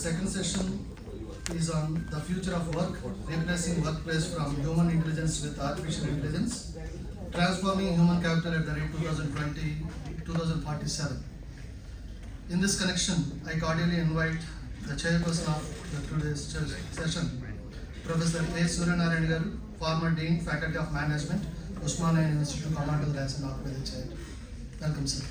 Second session is on the future of work, replacing workplace from human intelligence with artificial intelligence, transforming human capital at the rate 2020-2047. In this connection, I cordially invite the chairperson of the today's session, Professor A. Suryanarayan Garu, former Dean, Faculty of Management, Usmania University, to come on to the dais and occupy the chair. Welcome, sir.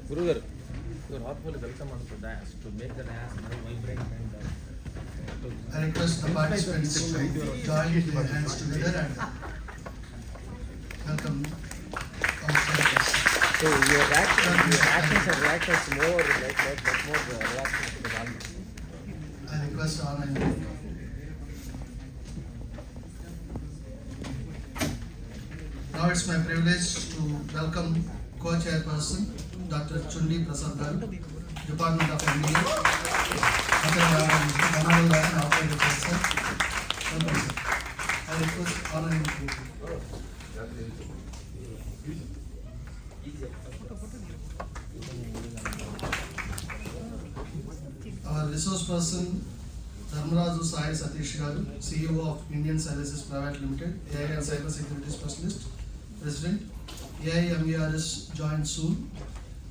Gurugar, you are heartfully welcome on the dais to make the dais more vibrant and I request the participants to join their hands together and welcome our speakers. so your actions and reactions more like more relaxing to the body. I request all my Now it's my privilege to welcome co-chairperson Dr. Chundi Prasad Garu, Department of MBA, Honorable Lion Operator Professor. Welcome, sir. I request honoring you. Our resource person Dharmaraju Sai Satish Garu, CEO of Indian Services Private Limited, AI and Cyber Security Specialist, President, AIMERS joined soon,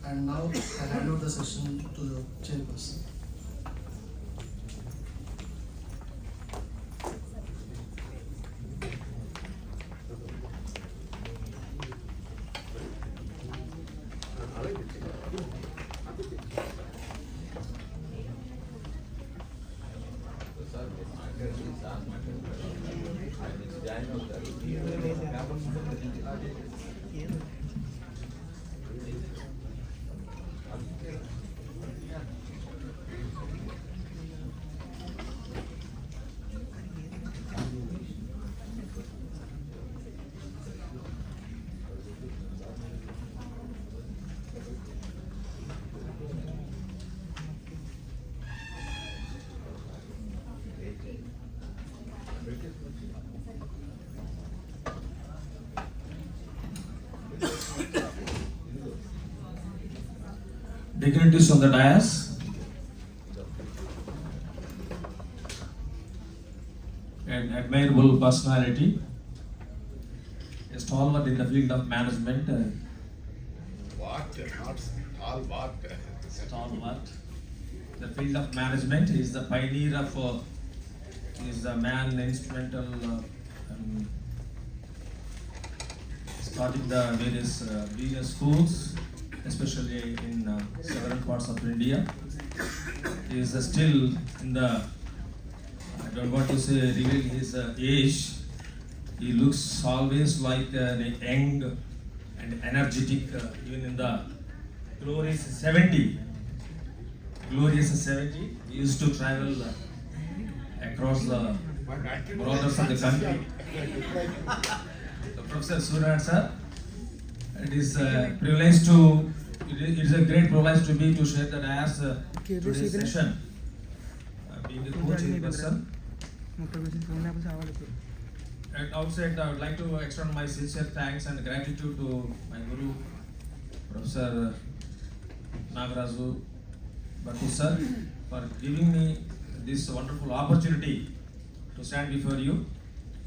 and now I hand over the session to the chairperson. Dignitaries on the dais and admirable personality, a stalwart in the field of management, What? Not all what? stalwart. The field of management is the pioneer of, is the man instrumental starting the various business schools, especially in southern parts of India. He is still in the, I don't want to say reveal his age. He looks always like a young and energetic, even in the glorious 70. Glorious 70. He used to travel across the borders of the country. So Professor Suryanarayan sir, it is a privilege to, it is a great privilege to be to share the dais today's session. Being the co-chairperson. At outset, I would like to extend my sincere thanks and gratitude to my guru, Professor Nagaraju Bhattu sir, for giving me this wonderful opportunity to stand before you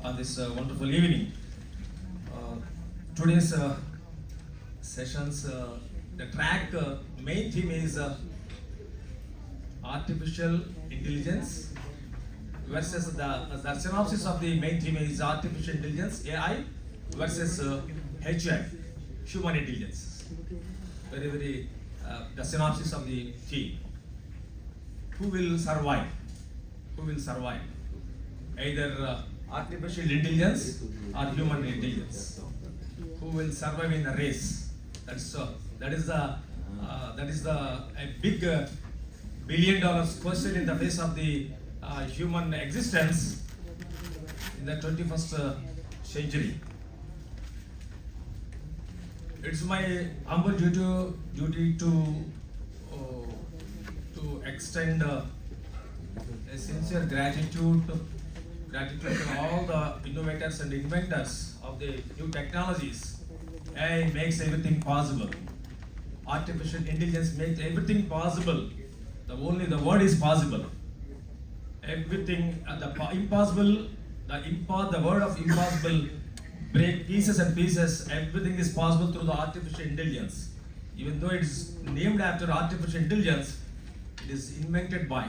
on this wonderful evening. Today's sessions, the track main theme is artificial intelligence versus the synopsis of the main theme is artificial intelligence, AI versus HI, human intelligence. Very the synopsis of the theme. Who will survive? Who will survive? Either artificial intelligence or human intelligence. Who will survive in the race? That is the a big $1 billion question in the face of the human existence in the 21st century. It's my humble duty to extend sincere gratitude to all the innovators and inventors of the new technologies. AI makes everything possible. Artificial intelligence makes everything possible. The word is possible. Everything, the word of impossible, break pieces and pieces, everything is possible through the artificial intelligence. Even though it is named after artificial intelligence, it is invented by,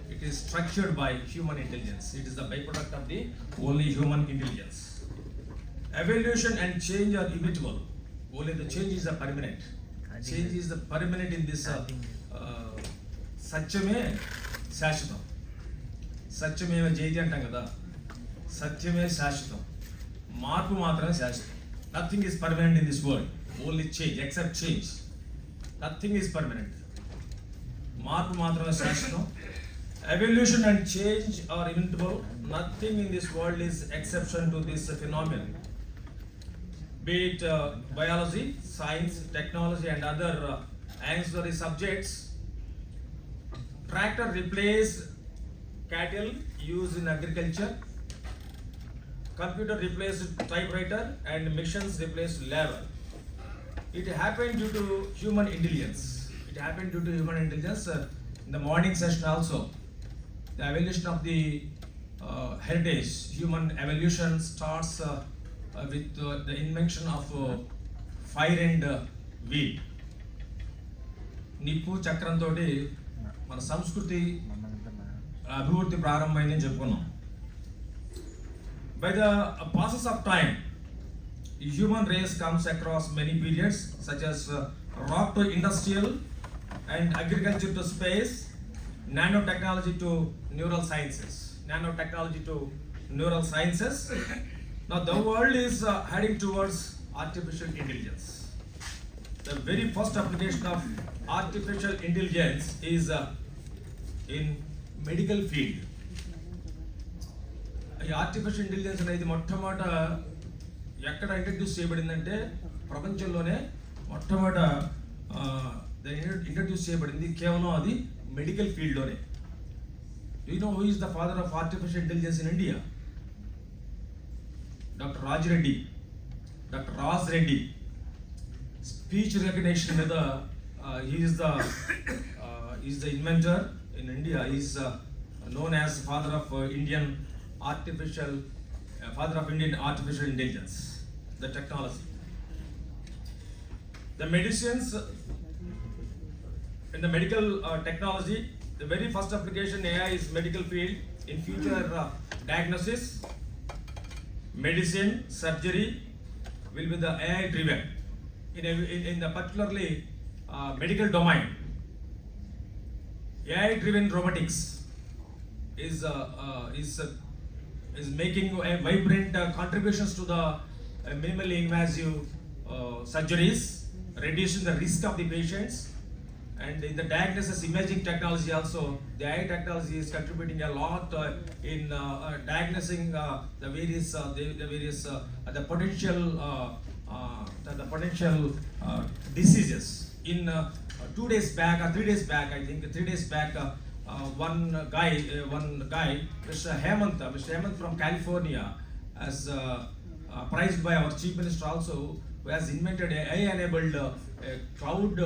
it is structured by human intelligence. It is the byproduct of the only human intelligence. Evolution and change are inevitable. Only the change is the permanent. Change is the permanent in this సత్యమే శాశ్వతం. సత్యమేవ జయతి అంటాం కదా, సత్యమే శాశ్వతం, మార్పు మాత్రమే శాశ్వతం. Nothing is permanent in this world, only change, except change. Nothing is permanent, మార్పు మాత్రమే శాశ్వతం. Evolution and change are inevitable. Nothing in this world is exception to this phenomenon. Be it biology, science, technology and other ancillary subjects. Tractor replaced cattle used in agriculture. Computer replaced typewriter and machines replaced labor. It happened due to human intelligence. It happened due to human intelligence. In the morning session also, the evolution of the heritage, human evolution starts with the invention of fire and wheel. నిప్పు చక్రంతో మన సంస్కృతి అభివృద్ధి ప్రారంభమైందని చెప్పుకున్నాం. By the process of time, human race comes across many periods such as rock to industrial and agriculture to space, nanotechnology to neural sciences. Now the world is heading towards artificial intelligence. The very first application of artificial intelligence is in medical field. ఈ artificial intelligence అనేది మొట్టమొదట ఎక్కడ introduce చేయబడిందంటే ప్రపంచంలోనే మొట్టమొదట introduce చేయబడింది కేవలం అది medical ఫీల్డ్లోనే. You know who is the father of artificial intelligence in India? Doctor Raj Reddy. Speech recognition మీద he is the inventor in India. He is known as father of Indian artificial intelligence, the technology. The medicines in the medical technology, the very first application AI is medical field. In future diagnosis, medicine, surgery will be the AI driven in the particularly medical domain. AI driven robotics is making a vibrant contributions to the minimally invasive surgeries, reducing the risk of the patients. And in the diagnosis imaging technology also, the AI technology is contributing a lot in diagnosing the potential diseases. In 3 days back, one guy, Mr. Hemant from California, as prized by our Chief Minister also, who has invented a AI-enabled cloud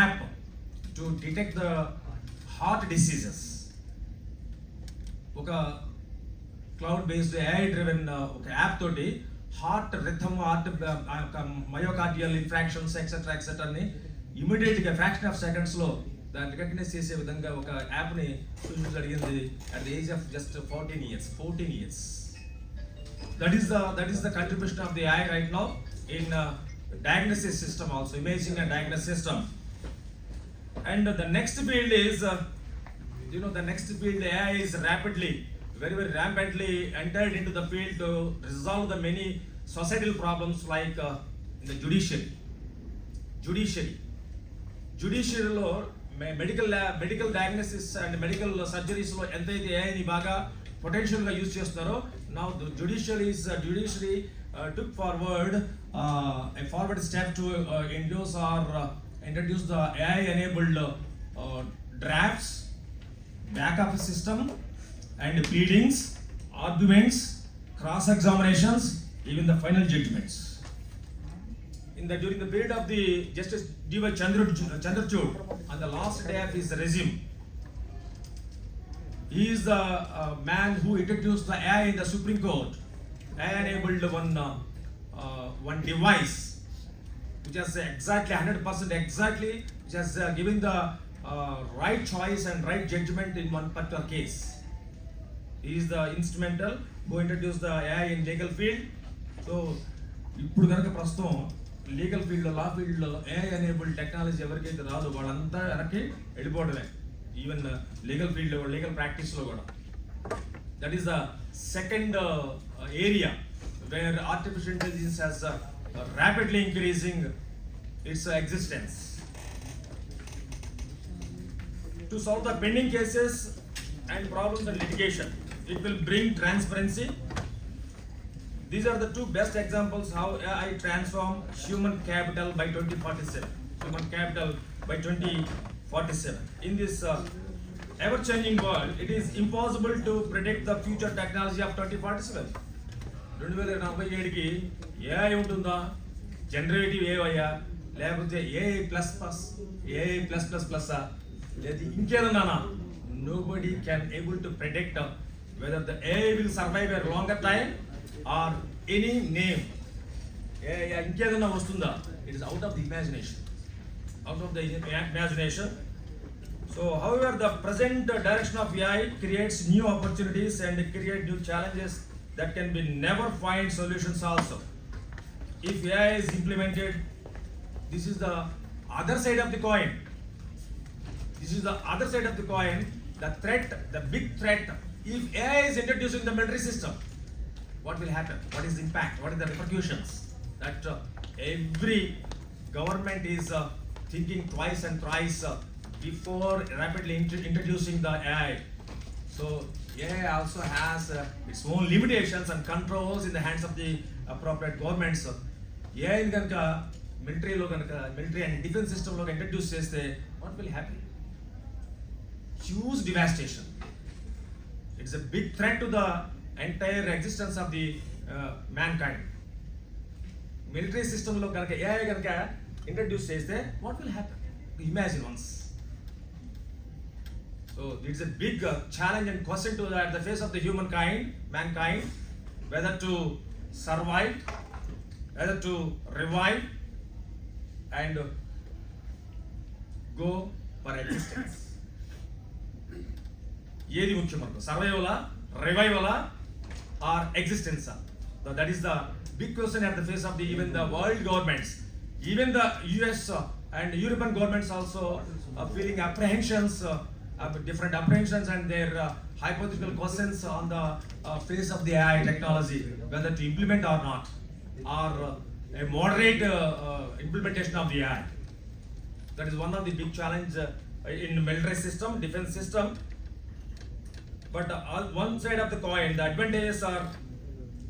app to detect the heart diseases. ఒక cloud based AI driven ఒక app తోటి heart rhythm, myocardial ఇన్ఫ్రాక్షన్స్ etcetera ని immediate గా fraction of seconds లో దాన్ని recognise చేసే విధంగా ఒక యాప్ ని సృష్టించగలిగింది at the age of just 14 years. That is the contribution of the AI right now in diagnosis system also, imaging and diagnosis system. And the next field is AI is very rampantly entered into the field to resolve the many societal problems like in the judiciary లో medical diagnosis and medical surgeries లో ఎంతైతే ఏఐని బాగా potential గా use చేస్తున్నారో, now judiciary took forward a forward step to introduce the AI enabled drafts, back office system, and pleadings, arguments, cross-examinations, even the final judgments. During the period of the Justice D.Y. Chandrachud, on the last day of his regime, he is the man who introduced the AI in the Supreme Court. AI enabled one device which has exactly 100% exactly, which has given the right choice and right judgment in one particular case. He is the instrumental who introduced the AI in legal field. So, ఇప్పుడు కనుక ప్రస్తుతం legal ఫీల్డ్లో లా ఫీల్డ్లో AI enabled technology ఎవరికైతే రాదు వాళ్ళంతా వెనక్కి వెళ్ళిపోవడమే. ఈవెన్ లీగల్ ఫీల్డ్లో కూడా లీగల్ ప్రాక్టీస్లో కూడా. That is the second area where artificial intelligence has rapidly increasing its existence. To solve the pending cases and problems in litigation, it will bring transparency. These are the two best examples how AI transform human capital by 2047. Human capital by 2047. In this ever-changing world, it is impossible to predict the future technology of 2047. 2047కి AI ఉంటుందా, generative ఏవయ్యా, లేకపోతే AI plus plus లేదా ఇంకేదన్నా, nobody can able to predict whether the AI will survive a longer time or any name. ఇంకేదన్నా వస్తుందా, it is out of the imagination. So however, the present direction of AI creates new opportunities and create new challenges that can be never find solutions also. If AI is implemented, this is the other side of the coin. The threat, the big threat. If AI is introduced in the military system, what will happen? What is the impact? What are the repercussions? That every government is thinking twice and thrice before rapidly introducing the AI. So AI also has its own limitations and controls in the hands of the appropriate governments. AI కనుక military and defense system లో introduce చేస్తే what will happen? Huge devastation. It's a big threat to the entire existence of the mankind. Military system లో కనుక AI కనుక introduce చేస్తే what will happen? Imagine once. So it's a big challenge and question to the face of the mankind, whether to survive, whether to revive and go for existence. ఏది ముఖ్యం మనకు, సర్వైవలా, రివైవలా are ఎగ్జిస్టెన్సా? That is the big question at the face of the even the world governments, even the US and European governments also feeling apprehensions, different apprehensions and their hypothetical questions on the face of the AI technology, whether to implement or not, or a moderate implementation of the AI. That is one of the big challenge in military system, defense system. But one side of the coin, the advantages are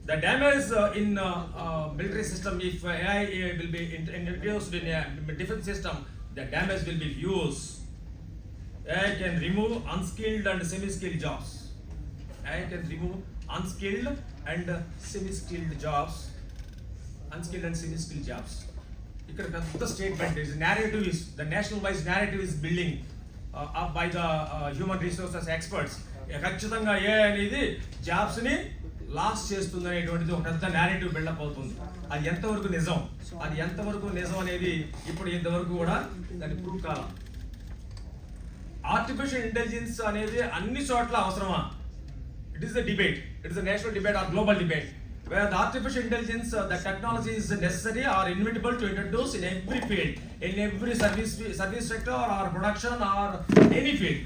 the damage in military system. If AI will be introduced in a defense system, the damage will be huge. AI can remove unskilled and semi-skilled jobs. AI can remove unskilled and semi-skilled jobs. Ikkada peddha statement is narrative is the national wise narrative is building up by the human resources experts. ఖచ్చితంగా AI అనేది jobs ని loss చేస్తుంది అనేటువంటిది ఒక పెద్ద narrative buildup అవుతుంది. అది ఎంతవరకు నిజం అనేది ఇప్పుడు ఇంతవరకు కూడా దాన్ని ప్రూవ్ కాల. ఆర్టిఫిషియల్ ఇంటెలిజెన్స్ అనేది అన్ని చోట్ల అవసరమా? It is a debate. It is a national debate or global debate. Where the artificial intelligence, the technology is necessary or inevitable to introduce in every field, in every service sector or production or any field.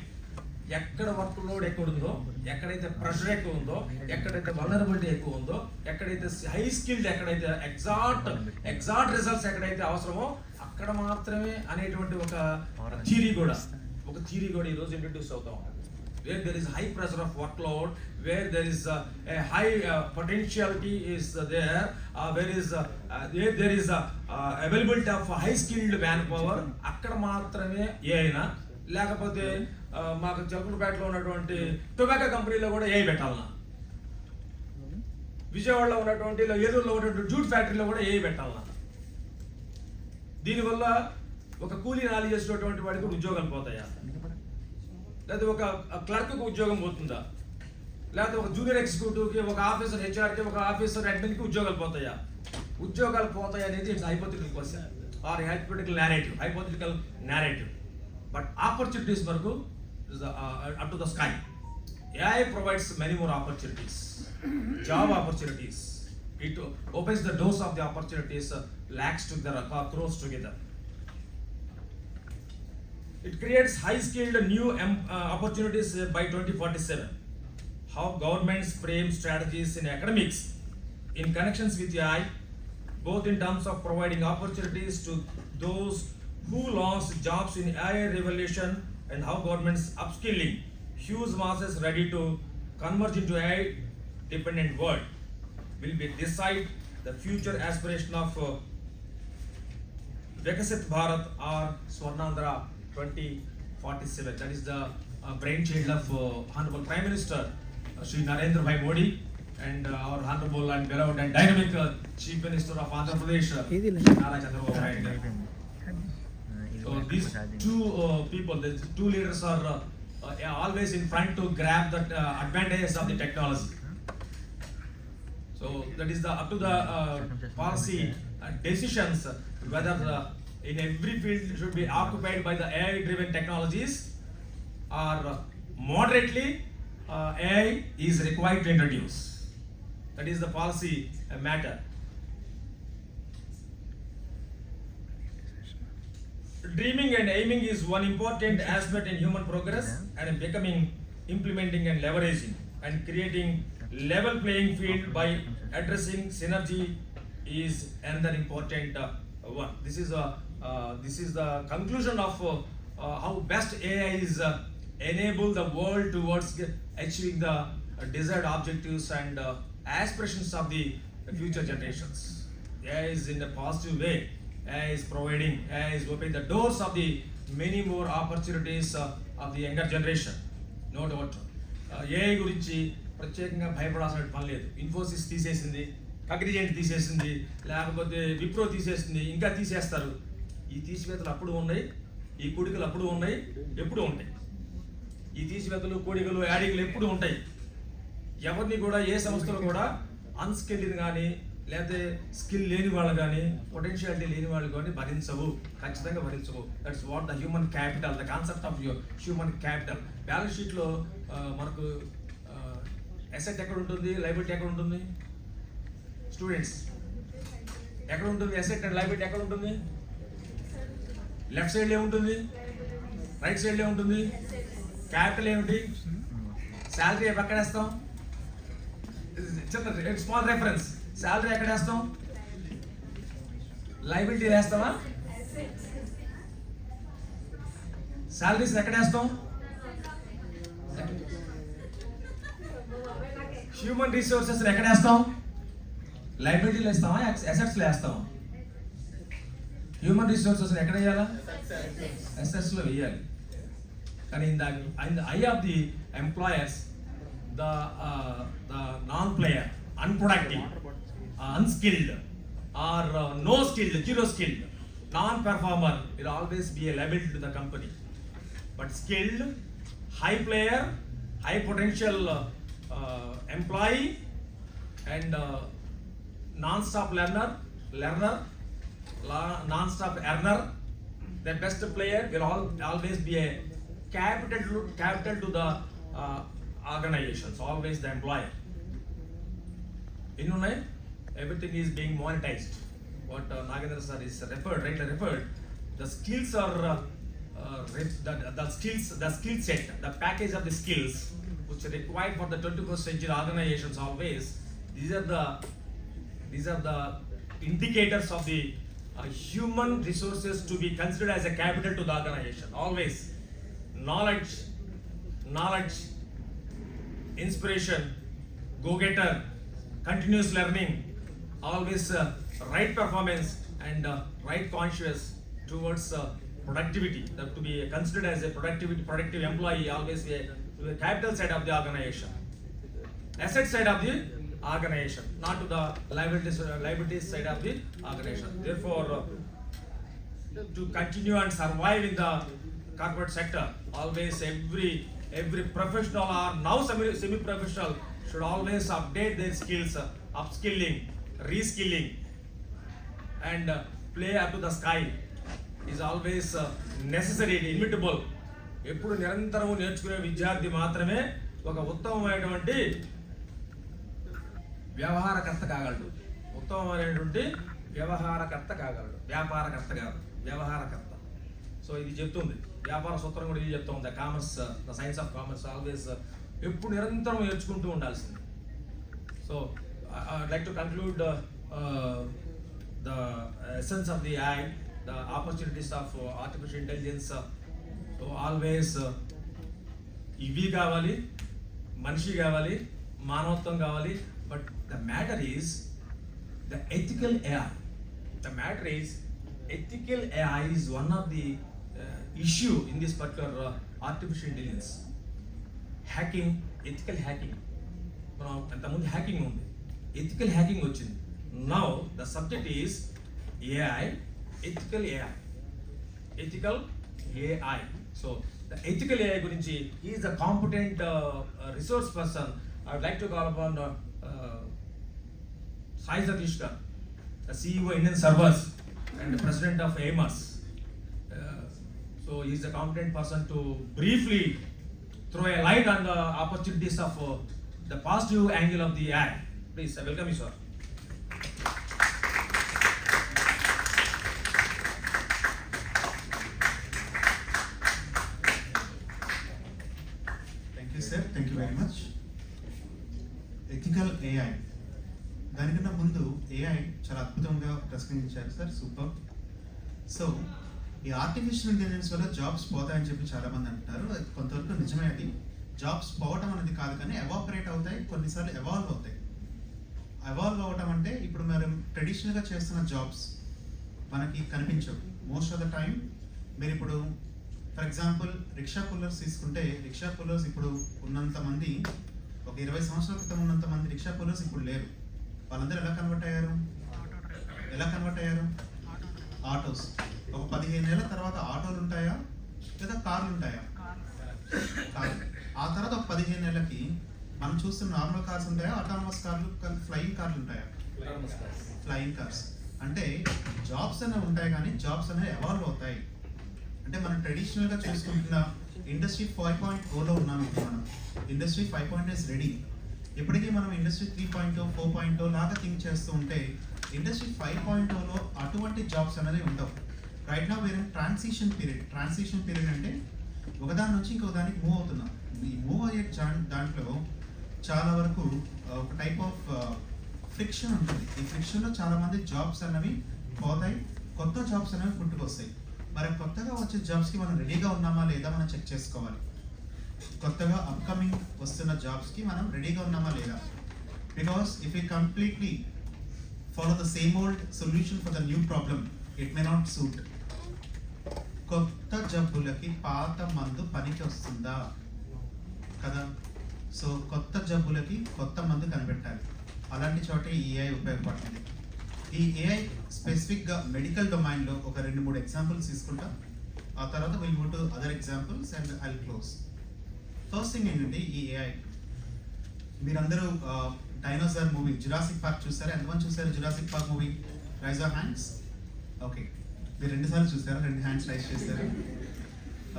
ఎక్కడ work load ఎక్కువ ఉందో, ఎక్కడైతే pressure ఎక్కువ ఉందో, ఎక్కడైతే vulnerability ఎక్కువ ఉందో, ఎక్కడైతే హై స్కిల్డ్, ఎక్కడైతే ఎగ్జాక్ట్ రిజల్ట్స్ ఎక్కడైతే అవసరమో అక్కడ మాత్రమే అనేటువంటి ఒక థియరీ కూడా ఈరోజు ఇంట్రడ్యూస్ అవుతా ఉంది. Where there is high pressure of workload, where there is a high potentiality is there, where there is availability of high skilled manpower, అక్కడ మాత్రమే ఏమైనా లేకపోతే మాకు చిలకలపేటలో ఉన్నటువంటి టొబాకో కంపెనీలో కూడా ఏఐ పెట్టాలన్నా, విజయవాడలో ఉన్నటువంటి ఏలూరులో ఉన్నటువంటి జూట్ ఫ్యాక్టరీలో కూడా ఏఐ పెట్టాలన్నా. దీనివల్ల ఒక కూలీ నాలి చేసినటువంటి వాడికి ఉద్యోగాలు పోతాయా, లేదా ఒక క్లర్క్కి ఉద్యోగం పోతుందా, లేకపోతే ఒక జూనియర్ ఎగ్జిక్యూటివ్కి, ఒక ఆఫీసర్ హెచ్ఆర్కి, ఒక ఆఫీసర్ అడ్మిన్కి ఉద్యోగాలు పోతాయా? ఉద్యోగాలు పోతాయి అనేది it's hypothetical question or hypothetical narrative. But opportunities వరకు up to the sky. AI provides many more opportunities, job opportunities. It opens the doors of the opportunities, lakhs together, crores together. It creates high-skilled new opportunities by 2047. How governments frame strategies in academics in connections with AI, both in terms of providing opportunities to those who lost jobs in AI revolution, and how governments upskilling huge masses ready to converge into AI dependent world will be decide the future aspiration of Vikasit Bharat or Swarnandhra 2047. That is the brainchild of Honorable Prime Minister Shri Narendra Bhai Modi and our honorable and beloved and dynamic Chief Minister of Andhra Pradesh, Nara Chandrababu Naidu garu. So these two people, the two leaders are always in front to grab that advantages of the technology. So that is the up to the policy decisions whether in every field should be occupied by the AI-driven technologies or moderately AI is required to introduce. That is the policy matter. Dreaming and aiming is one important aspect in human progress, and becoming, implementing and leveraging and creating level playing field by addressing synergy is another important one. This is the conclusion of how best AI is enable the world towards achieving the desired objectives and aspirations of the future generations. AI is in a positive way. AI is opening the doors of the many more opportunities of the younger generation. No doubt. AI గురించి ప్రత్యేకంగా భయపడాల్సిన పని లేదు. ఇన్ఫోసిస్ తీసేసింది, కగ్నిజెంట్ తీసేసింది, లేకపోతే విప్రో తీసేసింది, ఇంకా తీసేస్తారు. ఈ తీసివేతలు అప్పుడు ఉన్నాయి, ఈ కూడికలు అప్పుడు ఉన్నాయి, ఎప్పుడు ఉంటాయి. ఈ తీసివేతలు, కోడికలు, యాడికలు ఎప్పుడు ఉంటాయి. ఎవరిని కూడా ఏ సంస్థలు కూడా అన్స్కిల్డ్ కానీ లేకపోతే స్కిల్ లేని వాళ్ళు కానీ పొటెన్షియాలిటీ లేని వాళ్ళు కానీ భరించవు, ఖచ్చితంగా భరించవు. That's what the human capital, the concept of human capital. Balance షీట్లో మనకు అసెట్ ఎక్కడ ఉంటుంది, లయబిలిటీ ఎక్కడ ఉంటుంది? స్టూడెంట్స్ ఎక్కడ ఉంటుంది? అసెట్ అండ్ లయబిలిటీ ఎక్కడ ఉంటుంది? లెఫ్ట్ సైడ్ ఏముంటుంది, రైట్ సైడ్ ఏముంటుంది? క్యాపిటల్ ఏమిటి? శాలరీ ఎక్కడ వేస్తాం? చిన్న స్మాల్ రెఫరెన్స్. శాలరీ ఎక్కడ వేస్తాం? లయబిలిటీ వేస్తామా? శాలరీస్ ఎక్కడ వేస్తాం? హ్యూమన్ రిసోర్సెస్ ఎక్కడ వేస్తాం? లయబిలిటీలు వేస్తామా, అసెట్స్లో వేస్తామా? హ్యూమన్ రిసోర్సెస్ ఎక్కడ వేయాలా? అసెట్స్లో వేయాలి. కానీ in the I of the employers, the non-player, unproductive, unskilled, or no skilled, zero skilled, non-performer will always be a liability to the company. But skilled, high player, high potential employee, and non-stop learner, non-stop earner, the best player will always be a capital to the organizations, always the employer. Everything is being monetized. What Nagendra sir is referred, the skills are the skill set, the package of the skills which are required for the 21st century organizations. Always these are the indicators of the human resources to be considered as a capital to the organization. Always knowledge, inspiration, go-getter, continuous learning, always right performance and right conscious towards productivity, that to be considered as a productive employee, always a capital side of the organization, asset side of the organization, not to the liabilities side of the organization. Therefore, to continue and survive in the corporate sector, always every professional or now semi-professional should always update their skills, upskilling, reskilling, and play up to the sky is always necessary, inevitable. ఎప్పుడు నిరంతరం నేర్చుకునే విద్యార్థి మాత్రమే ఒక ఉత్తమమైనటువంటి వ్యవహారకర్త కాగలడు. ఉత్తమమైనటువంటి వ్యవహారకర్త కాగలడు, వ్యాపారకర్త కాదు, వ్యవహారకర్త. So ఇది చెప్తుంది వ్యాపార సూత్రం కూడా ఇది చెప్తుంది. The science of commerce always ఎప్పుడు నిరంతరం నేర్చుకుంటూ ఉండాల్సింది. So I like to conclude the essence of the AI, the opportunities of artificial intelligence. So always ఇవి కావాలి, మనిషి కావాలి, మానవత్వం కావాలి. But the matter is the ethical AI. The matter is ethical AI is one of the issue in this particular artificial intelligence. Hacking, ethical hacking. మనం అంతకుముందు hacking ఉంది, ethical hacking వచ్చింది. Now the subject is AI, ethical AI, ethical AI. So the ethical AI gurinchi, he is a competent resource person. I would like to call upon Sai Satish Garu, the CEO Indian Servers and the president of AMERS. So he is a competent person to briefly throw a light on the opportunities of the positive angle of the AI. Please, I welcome you, sir. Sir thank you very much. Ethical AI, దానికన్నా ముందు AI చాలా అద్భుతంగా ప్రశ్నించారు sir, super. So ఈ artificial intelligence వల్ల jobs పోతాయని చెప్పి చాలామంది అంటున్నారు. అది కొంతవరకు నిజమే. అది జాబ్స్ పోవటం అనేది కాదు, కానీ ఎవాపరేట్ అవుతాయి, కొన్నిసార్లు ఎవాల్వ్ అవుతాయి. ఎవాల్వ్ అవ్వటం అంటే ఇప్పుడు మనం ట్రెడిషనల్గా చేస్తున్న జాబ్స్ మనకి కనిపించవు మోస్ట్ ఆఫ్ ద టైం. మీరు ఇప్పుడు ఫర్ ఎగ్జాంపుల్ రిక్షా పుల్లర్స్ తీసుకుంటే, రిక్షా పుల్లర్స్ ఇప్పుడు ఉన్నంత మంది, ఒక 20 సంవత్సరాల క్రితం ఉన్నంత మంది రిక్షా పుల్లర్స్ ఇప్పుడు లేరు. వాళ్ళందరూ ఎలా కన్వర్ట్ అయ్యారు? ఆటోస్. ఒక 15 ఏళ్ళ తర్వాత ఆటోలు ఉంటాయా లేదా కార్లు ఉంటాయా? కారు. ఆ తర్వాత ఒక 15 ఏళ్ళకి మనం చూస్తున్న నార్మల్ కార్స్ ఉంటాయా, ఆటోనమస్ కార్లు, ఫ్లయింగ్ కార్లు ఉంటాయా? Flying cars. అంటే జాబ్స్ అనేవి ఉంటాయి, కానీ జాబ్స్ అనేవి ఎవాల్వ్ అవుతాయి. అంటే మనం ట్రెడిషనల్గా చూసుకుంటున్న ఇండస్ట్రీ 5.0లో ఉన్నాం. ఇప్పుడు మనం ఇండస్ట్రీ 5.0 ఇస్ రెడీ. ఇప్పటికీ మనం ఇండస్ట్రీ 3.0, 4.0 లాగా థింక్ చేస్తూ ఉంటే ఇండస్ట్రీ 5.0లో అటువంటి జాబ్స్ అనేది ఉండవు. రైట్ నౌ వేరే ట్రాన్సిషన్ పీరియడ్ అంటే ఒకదాని నుంచి ఇంకొక దానికి మూవ్ అవుతున్నాం. ఈ మూవ్ అయ్యే దాంట్లో చాలా వరకు ఒక టైప్ ఆఫ్ ఫ్రిక్షన్ ఉంటుంది. ఈ ఫ్రిక్షన్లో చాలామంది జాబ్స్ అనేవి పోతాయి, కొత్త జాబ్స్ అనేవి పుట్టుకొస్తాయి. మరి కొత్తగా వచ్చే జాబ్స్కి మనం రెడీగా ఉన్నామా లేదా మనం చెక్ చేసుకోవాలి. కొత్తగా అప్కమింగ్ వస్తున్న జాబ్స్కి మనం రెడీగా ఉన్నామా లేదా? Because if you completely follow the same old solution for the new problem, it may not suit. కొత్త జబ్బులకి పాత మందు పనికి వస్తుందా కదా? సో కొత్త జబ్బులకి కొత్త మందు కనిపెట్టాలి. అలాంటి చోటే ఈ ఏఐ ఉపయోగపడుతుంది. ఈ ఏఐ స్పెసిఫిక్గా మెడికల్ డొమైన్లో ఒక 2-3 ఎగ్జాంపుల్స్ తీసుకుంటాం. ఆ తర్వాత will move to other examples and I will close. First thing ఏంటంటే ఈ ఏఐ, మీరందరూ డైనోసార్ మూవీ జురాసిక్ పార్క్ చూసారా? ఎంతమంది చూసారు Jurassic Park movie? Rise of hands. Okay, మీరు 2 సార్లు చూసారా? 2 హ్యాండ్స్ రైజ్ చేశారు.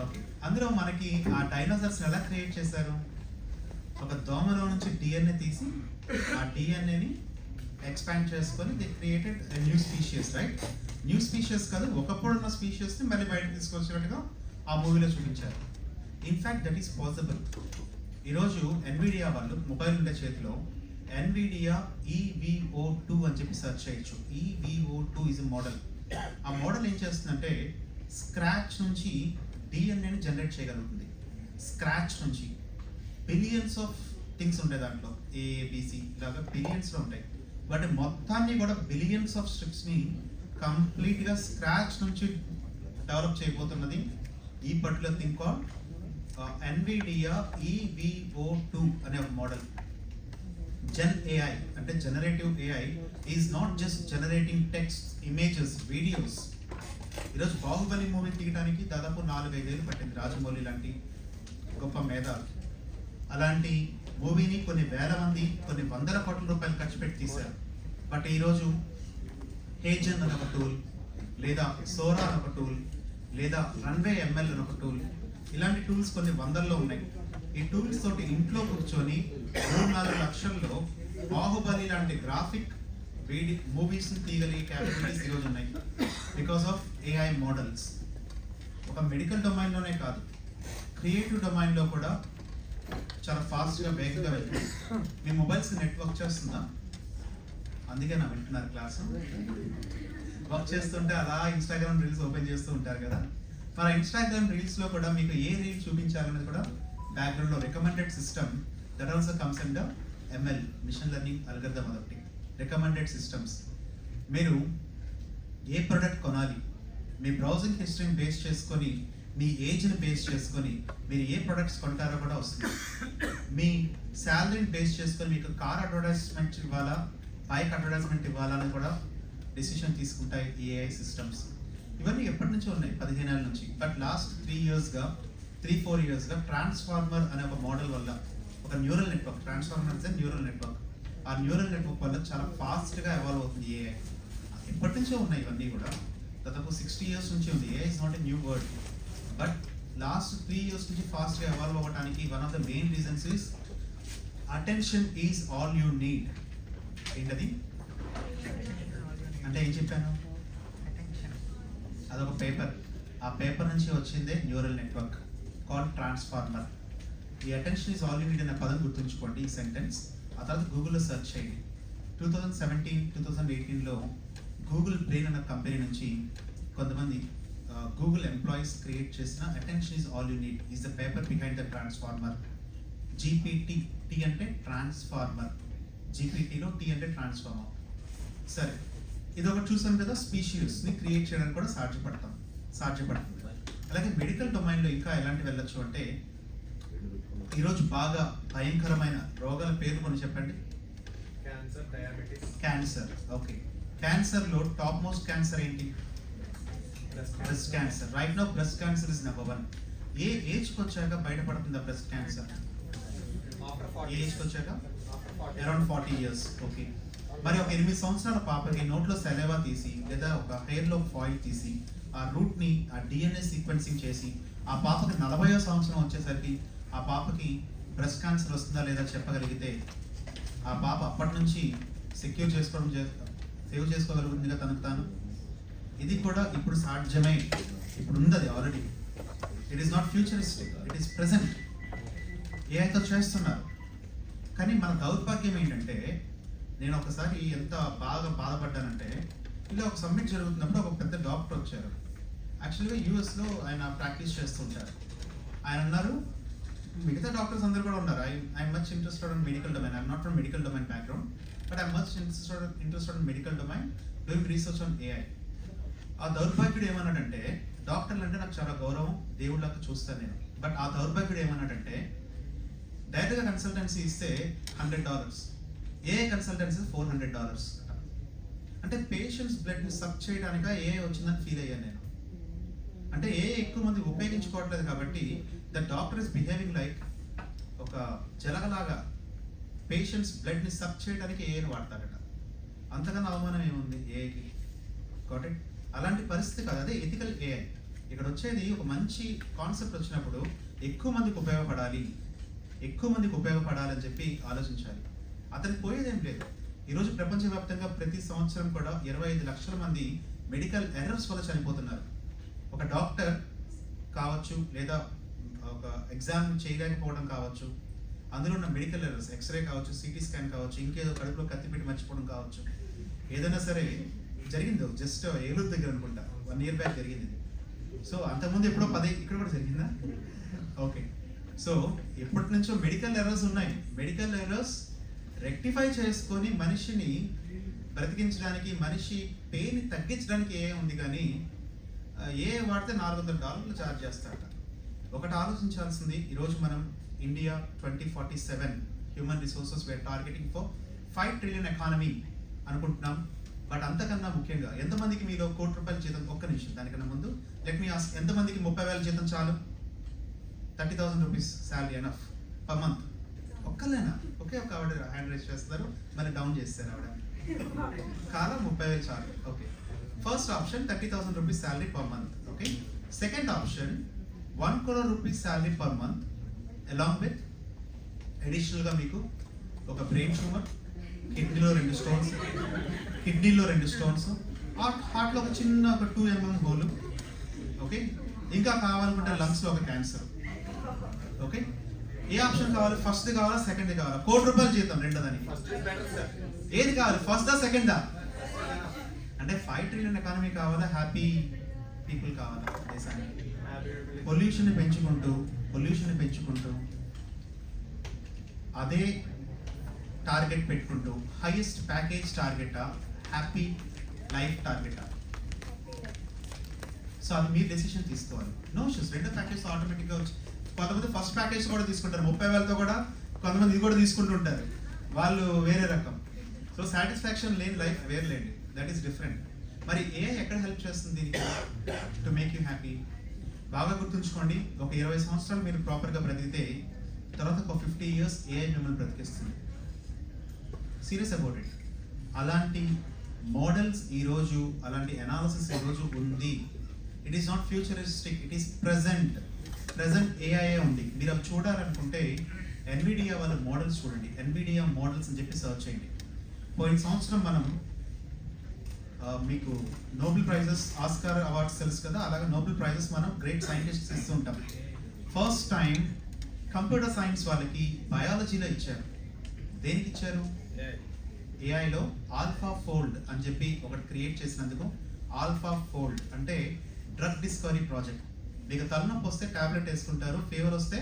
ఓకే, అందులో మనకి ఆ డైనోసార్స్ని ఎలా క్రియేట్ చేశారు? ఒక దోమలో నుంచి డిఎన్ఏ తీసి ఆ డిఎన్ఏని ఎక్స్పాండ్ చేసుకొని they created new spacious, right? New spacious కాదు, ఒకప్పుడున్న స్పీషియస్ని మళ్ళీ బయటకు తీసుకొచ్చినట్టుగా ఆ మూవీలో చూపించారు. In fact that is possible. ఈరోజు ఎన్విడియా వాళ్ళు మొబైల్ ఉండే చేతిలో ఎన్విడియా EVO2 అని చెప్పి సెర్చ్ చేయొచ్చు. EVO2 is a model. ఆ మోడల్ ఏం చేస్తుందంటే స్క్రాచ్ నుంచి డిఎన్ఏని జనరేట్ చేయగలుగుతుంది. స్క్రాచ్ నుంచి బిలియన్స్ ఆఫ్ థింగ్స్ ఉంటాయి దాంట్లో, ABC ఇలాగా బిలియన్స్లో ఉంటాయి. వాటి మొత్తాన్ని కూడా బిలియన్స్ ఆఫ్ స్ట్రిప్స్ని కంప్లీట్గా స్క్రాచ్ నుంచి డెవలప్ చేయబోతున్నది ఈ particular thing call NVIDIA EVO2 అనే ఒక మోడల్. Gen AI అంటే generative AI is not just generating text, images, videos. ఈరోజు బాహుబలి మూవీ తీయడానికి దాదాపు 4-5 ఏళ్ళు పట్టింది రాజమౌళి లాంటి గొప్ప మేధావి. అలాంటి మూవీని కొన్ని వేల మంది కొన్ని వందల కోట్ల రూపాయలు ఖర్చు పెట్టి తీశారు. బట్ ఈరోజు హేజన్ అని ఒక టూల్, లేదా సోరా అని ఒక టూల్, లేదా రన్వే ML అని ఒక టూల్, ఇలాంటి టూల్స్ కొన్ని వందల్లో ఉన్నాయి. ఈ టూల్స్ తోటి ఇంట్లో కూర్చొని 3-4 లక్షల్లో బాహుబలి లాంటి గ్రాఫిక్ మూవీస్ తీయగలిగే క్యాపబిలిటీస్ ఈరోజు ఉన్నాయి బికాస్ ఆఫ్ AI మోడల్స్. ఒక మెడికల్ డొమైన్లోనే కాదు, క్రియేటివ్ డొమైన్లో కూడా చాలా ఫాస్ట్గా వేగంగా వెళ్తుంది. మీ మొబైల్స్ నెట్వర్క్ చేస్తుందా? అందుకే నా వింటున్నారు క్లాస్. వర్క్ చేస్తుంటే అలా ఇన్స్టాగ్రామ్ రీల్స్ ఓపెన్ చేస్తూ ఉంటారు కదా. మన ఇన్స్టాగ్రామ్ రీల్స్లో కూడా మీకు ఏ రీల్ చూపించాలనేది కూడా బ్యాక్గ్రౌండ్లో recommended system that also comes and ML, machine learning algorithm అదొకటి. Recommended systems. మీరు ఏ ప్రోడక్ట్ కొనాలి, మీ బ్రౌజింగ్ హిస్టరీని బేస్ చేసుకొని, మీ ఏజ్ని బేస్ చేసుకొని మీరు ఏ ప్రొడక్ట్స్ కొంటారో కూడా వస్తుంది. మీ శాలరీని బేస్ చేసుకొని మీకు కార్ అడ్వర్టైజ్మెంట్ ఇవ్వాలా, బైక్ అడ్వర్టైజ్మెంట్ ఇవ్వాలా అని కూడా డెసిషన్ తీసుకుంటాయి ఈ AI సిస్టమ్స్. ఇవన్నీ ఎప్పటి నుంచో ఉన్నాయి, 15 ఏళ్ళ నుంచి. బట్ లాస్ట్ 3-4 ఇయర్స్గా ట్రాన్స్ఫార్మర్ అనే ఒక మోడల్ వల్ల, ఒక neural network, transformer is neural network, ఆ న్యూరల్ నెట్వర్క్ వల్ల చాలా ఫాస్ట్గా ఎవాల్వ్ అవుతుంది AI. ఎప్పటి నుంచో ఉన్నాయి ఇవన్నీ కూడా, దాదాపు 60 ఇయర్స్ నుంచి ఉంది. AI is not a new word, but last 3 years నుంచి ఫాస్ట్గా ఎవాల్వ్ అవ్వడానికి one of the main reasons is attention is all you need. ఏంటది అంటే ఏం చెప్పాను? అదొక పేపర్. ఆ పేపర్ నుంచి వచ్చిందే న్యూరల్ నెట్వర్క్ కాల్డ్ ట్రాన్స్ఫార్మర్. ఈ attention is all you need అనే పదం గుర్తుంచుకోండి, ఈ సెంటెన్స్. ఆ తర్వాత గూగుల్లో సెర్చ్ చేయండి. 2017-2018లో గూగుల్ బ్రెయిన్ అనే కంపెనీ నుంచి కొంతమంది గూగుల్ ఎంప్లాయీస్ క్రియేట్ చేసిన attention is all you need is the paper behind the transformer. GPT, T అంటే ట్రాన్స్ఫార్మర్, GPTలో T అంటే ట్రాన్స్ఫార్మర్. సరే, ఇది ఒకటి చూసాం కదా, స్పీషియస్ని క్రియేట్ చేయడానికి కూడా సాధ్యపడుతుంది. అలాగే మెడికల్ డొమైన్లో ఇంకా ఎలాంటి వెళ్ళొచ్చు అంటే, ఈరోజు బాగా భయంకరమైన రోగాల పేరు కొన్ని చెప్పండి. Cancer, diabetes. Cancer, okay. క్యాన్సర్లో టాప్ మోస్ట్ క్యాన్సర్ ఏంటి? Breast cancer. Right now breast cancer is number 1. ఏ ఏజ్కి వచ్చాక బయటపడుతుందా బ్రెస్ట్ క్యాన్సర్? ఏ ఏజ్కి వచ్చాక? Around 40 years, okay. మరి ఒక 8 సంవత్సరాల పాపకి నోట్లో సెలవా తీసి, లేదా ఒక హెయిర్లో ఫాయిల్ తీసి, ఆ రూట్ని ఆ DNA సీక్వెన్సింగ్ చేసి, ఆ పాపకి 40వ సంవత్సరం వచ్చేసరికి ఆ పాపకి బ్రెస్ట్ క్యాన్సర్ వస్తుందా లేదా చెప్పగలిగితే, ఆ పాప అప్పటి నుంచి సేవ్ చేసుకోగలుగుతుందిగా తనకు తాను. ఇది కూడా ఇప్పుడు సాధ్యమే, ఇప్పుడు ఉంది అది already. It is not futuristic, it is present. ఏఐతో చేస్తున్నారు. కానీ మన దౌర్భాగ్యం ఏంటంటే, నేను ఒకసారి ఎంత బాగా బాధపడ్డానంటే, ఇలా ఒక సబ్మిట్ జరుగుతున్నప్పుడు ఒక పెద్ద డాక్టర్ వచ్చారు. యాక్చువల్గా యూఎస్లో ఆయన ప్రాక్టీస్ చేస్తుంటారు. ఆయన అన్నారు, మిగతా డాక్టర్స్ అందరూ కూడా ఉన్నారు, I'm much interested in medical domain, I'm not from medical domain background, but I'm much interested in medical domain, doing research on AI. ఆ దౌర్భాగ్యుడు ఏమన్నాడంటే, డాక్టర్లు అంటే నాకు చాలా గౌరవం, దేవుళ్ళకి చూస్తాను నేను. బట్ ఆ దౌర్భాగ్యుడు ఏమన్నాడంటే, డైరెక్ట్గా కన్సల్టెన్సీ ఇస్తే $100, AI కన్సల్టెన్సీ $400. అంటే పేషెంట్స్ బ్లడ్ని సక్ చేయడానిక AI వచ్చిందని ఫీల్ అయ్యాను నేను. అంటే AI ఎక్కువ మంది ఉపయోగించుకోవట్లేదు కాబట్టి the doctor is behaving like ఒక జలగలాగా పేషెంట్స్ బ్లడ్ని సక్ చేయడానికి AIని వాడతారట. అంతకన్నా అవమానం ఏముంది AIకి? కాబట్టి అలాంటి పరిస్థితి కాదు, అదే ఎథికల్ AI. ఇక్కడ వచ్చేది ఒక మంచి కాన్సెప్ట్ వచ్చినప్పుడు ఎక్కువ మందికి ఉపయోగపడాలి అని చెప్పి ఆలోచించాలి. అతనికి పోయేదేం లేదు. ఈరోజు ప్రపంచవ్యాప్తంగా ప్రతి సంవత్సరం కూడా 25 లక్షల మంది మెడికల్ ఎర్రర్స్ వల్ల చనిపోతున్నారు. ఒక డాక్టర్ కావచ్చు, లేదా ఒక ఎగ్జామ్ చేయలేకపోవడం కావచ్చు, అందులో ఉన్న మెడికల్ ఎర్రర్స్, ఎక్స్రే కావచ్చు, CT స్కాన్ కావచ్చు, ఇంకేదో కడుపులో కత్తిపెట్టి మర్చిపోవడం కావచ్చు, ఏదైనా సరే జరిగింది. జస్ట్ ఏలూరు దగ్గర అనుకుంటా 1 year బ్యాక్ జరిగింది ఇది. సో అంతకుముందు ఎప్పుడో 10 ఇక్కడ కూడా జరిగిందా? ఓకే. సో ఎప్పటి నుంచో మెడికల్ ఎర్రర్స్ ఉన్నాయి. మెడికల్ ఎర్రర్స్ రెక్టిఫై చేసుకొని మనిషిని బ్రతికించడానికి, మనిషి పెయిన్ తగ్గించడానికి ఏ ఉంది, కానీ ఏ వాడితే $400 ఛార్జ్ చేస్తారట. ఒకటి ఆలోచించాల్సింది, ఈరోజు మనం India 2047 human resources we're targeting for 5 trillion economy అనుకుంటున్నాం. బట్ అంతకన్నా ముఖ్యంగా ఎంతమందికి మీలో ₹1,00,00,000 జీతం, ఒక్క నిమిషం దానికన్నా ముందు లెట్ మీ ఆస్క్, ఎంతమందికి 30,000 జీతం చాలు? 30,000 rupees salary enough per month? ఒక్కలేనా? ఒకే ఒక ఆవిడ హ్యాండ్ రైజ్ చేస్తారు, మళ్ళీ డౌన్ చేస్తారు ఆవిడ. కాలం 30,000 చాలు. Okay, first option 30,000 rupees salary per month. Okay, second option 1 crore rupees salary per month along with అడిషనల్గా మీకు ఒక బ్రెయిన్ ట్యూమర్, కిడ్నీలో 2 స్టోన్స్, హార్ట్లో ఒక చిన్న ఒక 2 mm హోల్. ఓకే, ఇంకా కావాలనుకుంటే లంగ్స్లో ఒక క్యాన్సర్. ఓకే, ఏ ఆప్షన్ కావాలి? ఫస్ట్ కావాలా, సెకండ్ కావాలా? ₹1,00,00,000 జీతం రెండోదానికి ఏది కావాలి? ఫస్టా సెకండా? అంటే 5 ట్రిలియన్ ఎకానమీ కావాలా, హ్యాపీ పీపుల్ కావాలా దేశానికి? పొల్యూషన్ పెంచుకుంటూ అదే టార్గెట్ పెట్టుకుంటూ హైయెస్ట్ ప్యాకేజ్ టార్గెటా, హ్యాపీ లైఫ్ టార్గెటా? సో అది మీరు డెసిషన్ తీసుకోవాలి. నో ఇష్యూస్, రెండో ప్యాకేజ్ ఆటోమేటిక్గా వచ్చి కొంతమంది ఫస్ట్ ప్యాకేజ్ కూడా తీసుకుంటారు 30,000తో కూడా, కొంతమంది ఇది కూడా తీసుకుంటుంటారు, వాళ్ళు వేరే రకం. సో సాటిస్ఫాక్షన్ లేని లైఫ్ వేరు లేండి, దట్ ఈస్ డిఫరెంట్. మరి ఏఐ ఎక్కడ హెల్ప్ చేస్తుంది టు మేక్ యూ హ్యాపీ? బాగా గుర్తుంచుకోండి, ఒక 20 సంవత్సరాలు మీరు ప్రాపర్గా బ్రతికితే తర్వాత ఒక 50 years ఏఐ మిమ్మల్ని బ్రతికిస్తుంది. Serious about it. అలాంటి మోడల్స్ ఈరోజు, అలాంటి అనాలిసిస్ ఈరోజు ఉంది. It is not futuristic, it is present AI ఉంది. మీరు అవి చూడాలనుకుంటే ఎన్విడియా వాళ్ళ మోడల్స్ చూడండి, ఎన్విడియా మోడల్స్ అని చెప్పి సర్చ్ చేయండి. పోయిన సంవత్సరం మనం మీకు నోబెల్ ప్రైజెస్, ఆస్కార్ అవార్డ్స్ తెలుసు కదా, అలాగే నోబెల్ ప్రైజెస్ మనం గ్రేట్ సైంటిస్ట్స్ ఇస్తూ ఉంటాం. ఫస్ట్ టైం కంప్యూటర్ సైన్స్ వాళ్ళకి బయాలజీలో ఇచ్చారు. దేనికి ఇచ్చారు? ఏఐలో ఆల్ఫా ఫోల్డ్ అని చెప్పి ఒకటి క్రియేట్ చేసినందుకు. ఆల్ఫా ఫోల్డ్ అంటే డ్రగ్ డిస్కవరీ ప్రాజెక్ట్. మీకు తలనొప్పి వస్తే టాబ్లెట్ వేసుకుంటారు, ఫీవర్ వస్తే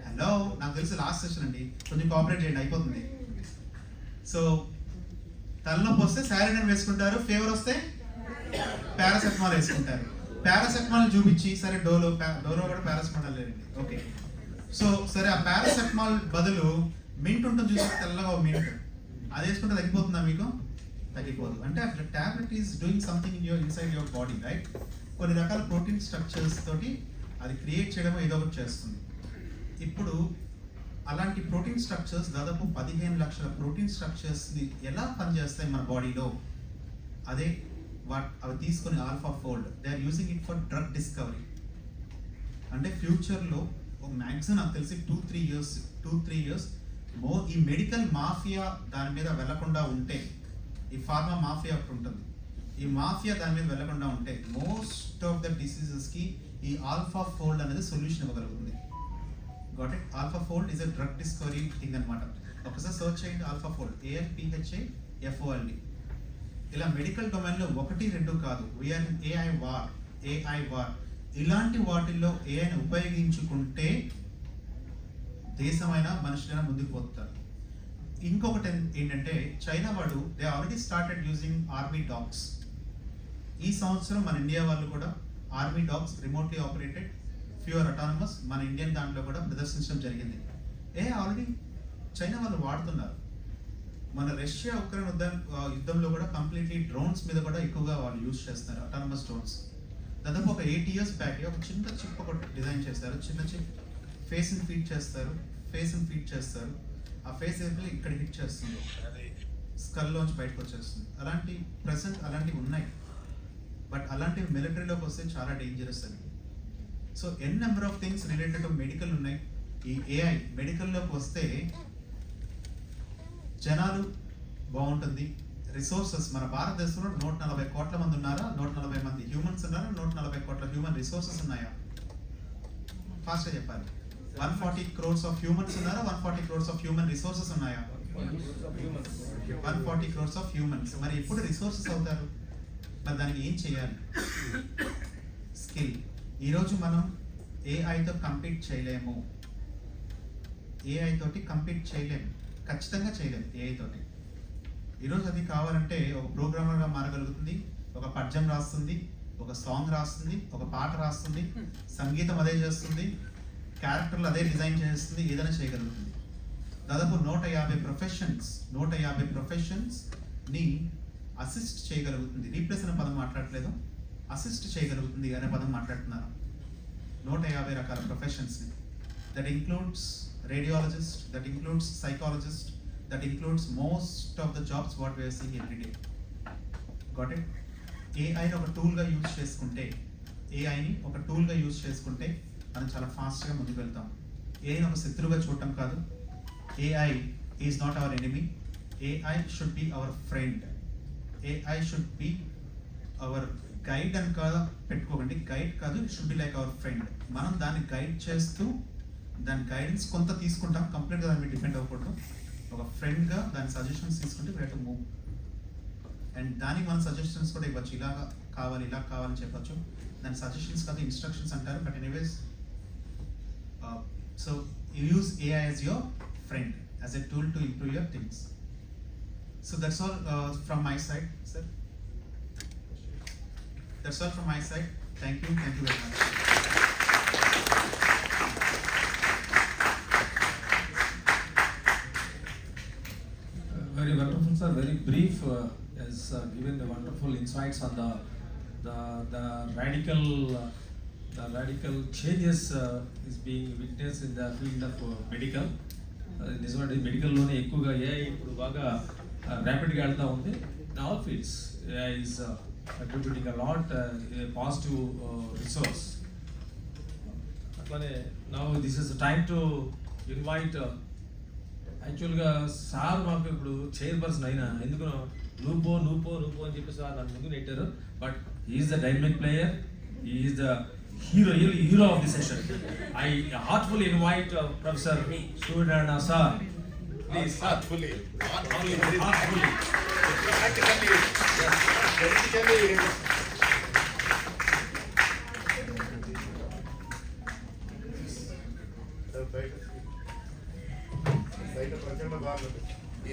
హలో, నాకు తెలిసి లాస్ట్ సెషన్ అండి, కొంచెం కోఆపరేట్ చేయండి అయిపోతుంది. సో తలనొప్పి వస్తే సారిడైన్ వేసుకుంటారు, ఫీవర్ వస్తే పారాసెటమాల్ వేసుకుంటారు. పారాసెటమాల్ చూపించి, సరే డోలో కూడా పారాసెటమాల్ లేదండి. ఓకే, సో సరే ఆ పారాసెటమాల్ బదులు మింట్ ఉంటుంది చూసి, తెల్లగా మింట్, అది వేసుకుంటే తగ్గిపోతుందా మీకు? తగ్గిపోదు. అంటే అక్కడ tablet is doing something inside your body, right? కొన్ని రకాల ప్రోటీన్ స్ట్రక్చర్స్ తోటి అది క్రియేట్ చేయడం ఏదో ఒకటి చేస్తుంది. ఇప్పుడు అలాంటి ప్రోటీన్ స్ట్రక్చర్స్, దాదాపు 15 లక్షల ప్రోటీన్ స్ట్రక్చర్స్ని ఎలా పనిచేస్తాయి మన బాడీలో, అదే అవి తీసుకొని AlphaFold they are using it for drug discovery. అంటే ఫ్యూచర్లో మ్యాక్సిమం నాకు తెలిసి 2-3 years మోర్ ఈ మెడికల్ మాఫియా దాని మీద వెళ్లకుండా ఉంటే, ఈ ఫార్మా మాఫియా ఒకటి ఉంటుంది, ఈ మాఫియా దాని మీద వెళ్లకుండా ఉంటే మోస్ట్ ఆఫ్ ద డిసీజెస్కి ఈ ఆల్ఫా ఫోల్డ్ అనేది సొల్యూషన్ ఇవ్వగలుగుతుంది. Got it? AlphaFold is a drug discovery thing అనమాట. ఒకసారి సర్చ్ చేయండి ఆల్ఫా ఫోల్డ్, ALPHAFOLD. ఇలా మెడికల్ డొమైన్లో 1-2 కాదు, వీఆర్ ఇన్ ఏఐ వార్. ఇలాంటి వాటిల్లో ఏఐని ఉపయోగించుకుంటే దేశమైనా మనుషులైనా ముందుకు పోతారు. ఇంకొకటి ఏంటంటే, చైనా వాడు they already started using army dogs. ఈ సంవత్సరం మన ఇండియా వాళ్ళు కూడా army dogs remotely operated, pure autonomous, మన ఇండియన్ దాంట్లో కూడా ప్రదర్శించడం జరిగింది. ఆల్రెడీ చైనా వాళ్ళు వాడుతున్నారు. మన రష్యా ఉక్రెయిన్ యుద్ధంలో కూడా కంప్లీట్లీ డ్రోన్స్ మీద కూడా ఎక్కువగా వాళ్ళు యూజ్ చేస్తున్నారు, అటానమస్ డ్రోన్స్. దాదాపు ఒక 8 years బ్యాక్ ఒక చిన్న చిప్ ఒకటి డిజైన్ చేస్తారు, చిన్న చిప్ ఫేస్ని ఫీడ్ చేస్తారు, ఆ ఫేస్ అయితే ఇక్కడ హిట్ చేస్తుంది, స్కల్లోంచి బయటకు వచ్చేస్తుంది. అలాంటి ప్రెసెంట్ అలాంటివి ఉన్నాయి, బట్ అలాంటివి మిలిటరీలోకి వస్తే చాలా డేంజరస్ అవి. So number of things related to medical ఉన్నాయి. ఈ ఏఐ మెడికల్లోకి వస్తే జనాలు బాగుంటుంది. రిసోర్సెస్ మన భారతదేశంలో 140 కోట్ల మంది ఉన్నారా? 140 మంది హ్యూమన్స్ ఉన్నారా? 140 కోట్ల హ్యూమన్ రిసోర్సెస్ ఉన్నాయా? ఫాస్ట్గా చెప్పాలి. 140 crores ఆఫ్ హ్యూమన్స్ ఉన్నారా? 140 crores ఆఫ్ హ్యూమన్ రిసోర్సెస్ ఉన్నాయా? 140 crores ఆఫ్ హ్యూమన్స్. మరి ఎప్పుడు రిసోర్సెస్ అవుతారు? మరి దానికి ఏం చేయాలి? స్కిల్. ఈరోజు మనం ఏఐతో కంపీట్ చేయలేము, ఖచ్చితంగా చేయలేము ఏఐ తోటి. ఈరోజు అది కావాలంటే ఒక ప్రోగ్రామర్గా మారగలుగుతుంది, ఒక పద్యం రాస్తుంది, ఒక సాంగ్ రాస్తుంది, ఒక పాట రాస్తుంది, సంగీతం అదే చేస్తుంది, క్యారెక్టర్లు అదే డిజైన్ చేస్తుంది, ఏదైనా చేయగలుగుతుంది. దాదాపు 150 ప్రొఫెషన్స్ని అసిస్ట్ చేయగలుగుతుంది. రీప్లేస్ అనే పదం మాట్లాడట్లేదు, అసిస్ట్ చేయగలుగుతుంది అనే పదం మాట్లాడుతున్నారు. 150 రకాల ప్రొఫెషన్స్ని. That includes radiologist, that includes psychologist, that includes most of the jobs what we are seeing every day. Got it? ఏఐని ఒక టూల్గా యూజ్ చేసుకుంటే మనం చాలా ఫాస్ట్గా ముందుకు వెళ్తాం. ఏఐని ఒక శత్రువుగా చూడటం కాదు. AI is not our enemy. AI should be our friend. AI should be our guide అని కాదు పెట్టుకోకండి, గైడ్ కాదు, it should be like our friend. మనం దాన్ని గైడ్ చేస్తూ దాని గైడెన్స్ కొంత తీసుకుంటాం, కంప్లీట్గా దాన్ని డిపెండ్ అవ్వకూడదు. ఒక ఫ్రెండ్గా దాని సజెషన్స్ తీసుకుంటే we have to move. And దానికి మన సజెషన్స్ కూడా ఇవ్వచ్చు, ఇలా కావాలని చెప్పచ్చు. దాని సజెషన్స్ కాదు, ఇన్స్ట్రక్షన్స్ అంటారు. But anyways, so you use AI as your friend, as a tool to improve your things. So that's all from my side, sir. That's all from my side. Thank you very much. Very wonderful, sir. Very brief. Has given the wonderful insights on the radical changes is being witnessed in the field of medical. నిజమంటే మెడికల్లోనే ఎక్కువగా AI ఇప్పుడు బాగా ర్యాపిడ్గా వెళ్తూ ఉంది. In all fields AI is contributing a lot positive resource. అట్లానే now this is time to invite. యాక్చువల్గా సార్ మాకు ఇప్పుడు చైర్పర్సన్ అయినా ఎందుకు నువ్వు అని చెప్పి సార్ నన్ను ముందు నెట్టారు. But is the dynamic player, is the hero of the session. I heartfully invite Professor Suryanarayana sir. Please, Heartfully. Heartfully. Practically.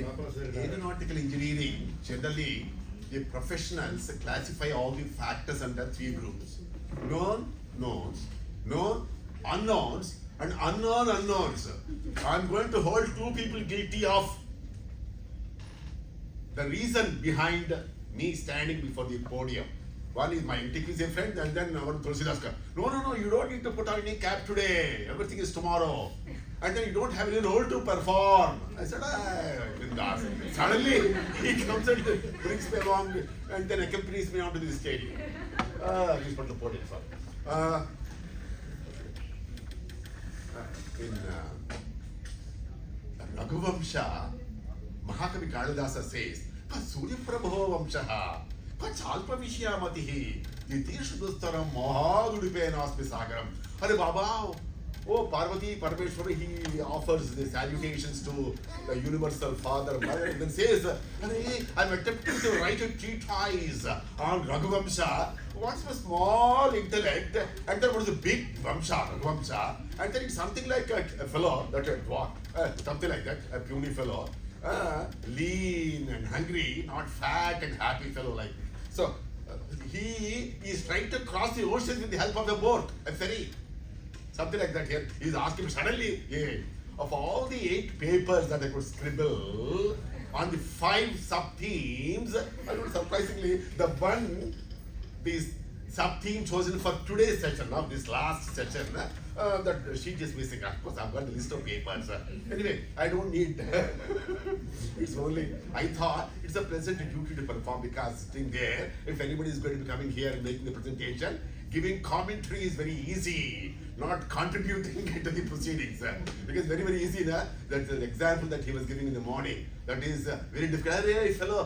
In aeronautical engineering, generally, the professionals classify all the factors under 3 groups: known, knowns, known, unknowns, and unknown unknowns. I'm going to hold 2 people guilty of the reason behind me standing before the podium. One is my intelligent friend, and then one Tulsidaskar. No, you don't need to put on any cap today. Everything is tomorrow. And then you don't have any role to perform. I said, suddenly he comes and brings me along and then accompanies me onto the stadium. He's put the podium, sorry. In Raghuvamsha, Mahakavi Kalidasa says, Surya Prabho Vamshaha, Pachalpa Vishyamatihi, Yidishudustaram Mahadudipenasmi Sagaram. Hare Baba, oh Parvati Parameshwara, he offers the salutations to the Universal Father, Mother, and then says, I'm attempting to write a treatise on Raghuvamsha. What's a small intellect, and then was a big Vamsha, Raghuvamsha, and then it's something like a fellow, that a dwarf, something like that, a puny fellow, lean and hungry, not fat and happy fellow like. So he is trying to cross the ocean with the help of a boat, a ferry. Something like that here. He's asking me suddenly, of all the 8 papers that I could scribble on the 5 sub-themes, surprisingly, the sub-theme chosen for today's session, not this last session, that sheet is missing. Of course, I've got the list of papers. Anyway, I don't need. It's only, I thought it's a pleasant duty to perform because sitting there, if anybody is going to be coming here and making the presentation, giving commentary is very easy, not contributing to the proceedings. Because very easy, that's the example that he was giving in the morning. That is very difficult. Hey fellow,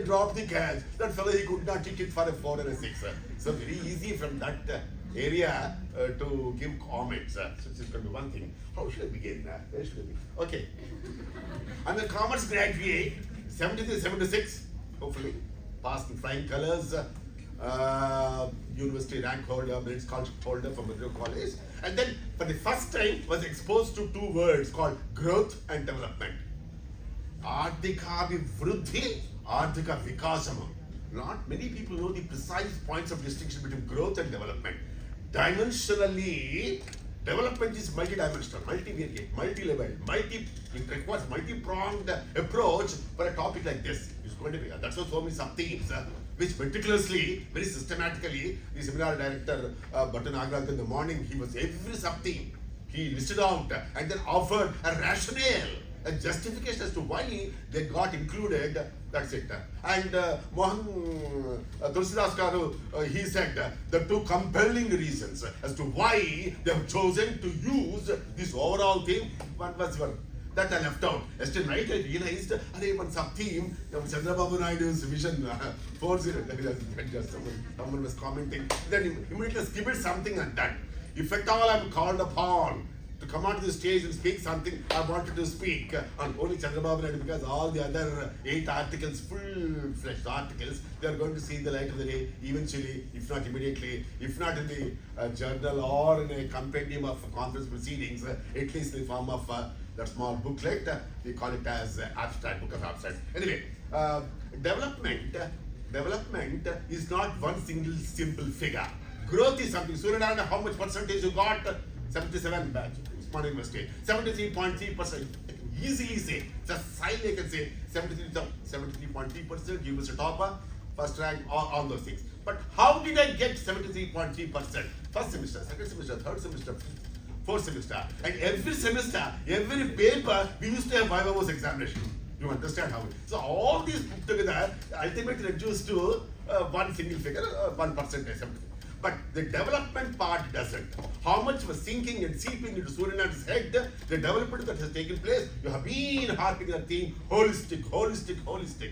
drop the cash. That fellow, he could not take it for a 4 and a 6. So very easy from that area to give comments. So this is going to be one thing. How should I begin? Where should I begin? Okay. I'm a commerce graduate, 73-76, hopefully, passed in flying colors. University rank holder, Merit Scholarship holder from Madras College, and then for the first time was exposed to 2 words called growth and development. Ardhika Vivruddhi, Ardhika Vikasama. Not many people know the precise points of distinction between growth and development. Dimensionally, development is multidimensional, multivariate, multi-level, it requires multi-pronged approach for a topic like this. It's going to be, that's why so many sub-themes, which meticulously, very systematically, the seminar director, Bhattu Nagaraj, in the morning, he was every sub-theme, he listed out and then offered a rationale, a justification as to why they got included. That's it. And Mohan Tulsidas Garu, he said the two compelling reasons as to why they have chosen to use this overall theme. One was one that I left out. Yesterday night I realized, one sub-theme of Chandrababu Naidu's Vision 40. Someone was commenting. Then immediately scribbled something like that. If at all I'm called upon to come onto the stage and speak something, I wanted to speak on only Chandrababu Naidu, because all the other 8 articles, full-fledged articles, they are going to see the light of the day eventually, if not immediately, if not in the journal or in a compendium of conference proceedings, at least in the form of that small booklet. We call it as abstract, book of abstract. Anyway, development is not one single simple figure. Growth is something. Suryanarayan, how much percentage you got? 77 batch. Small university. 73.3%. Easily say. Just silently I can say 73.3%. You was a topper, first rank, all those things. But how did I get 73.3%? First semester, second semester, third semester, fourth semester. And every semester, every paper, we used to have Viva Voce examination. You understand how it. So all these put together ultimately reduced to one single figure, 1%. But the development part doesn't. How much was sinking and seeping into Suryanarayan's head, the development that has taken place, you have been harping on the theme holistic.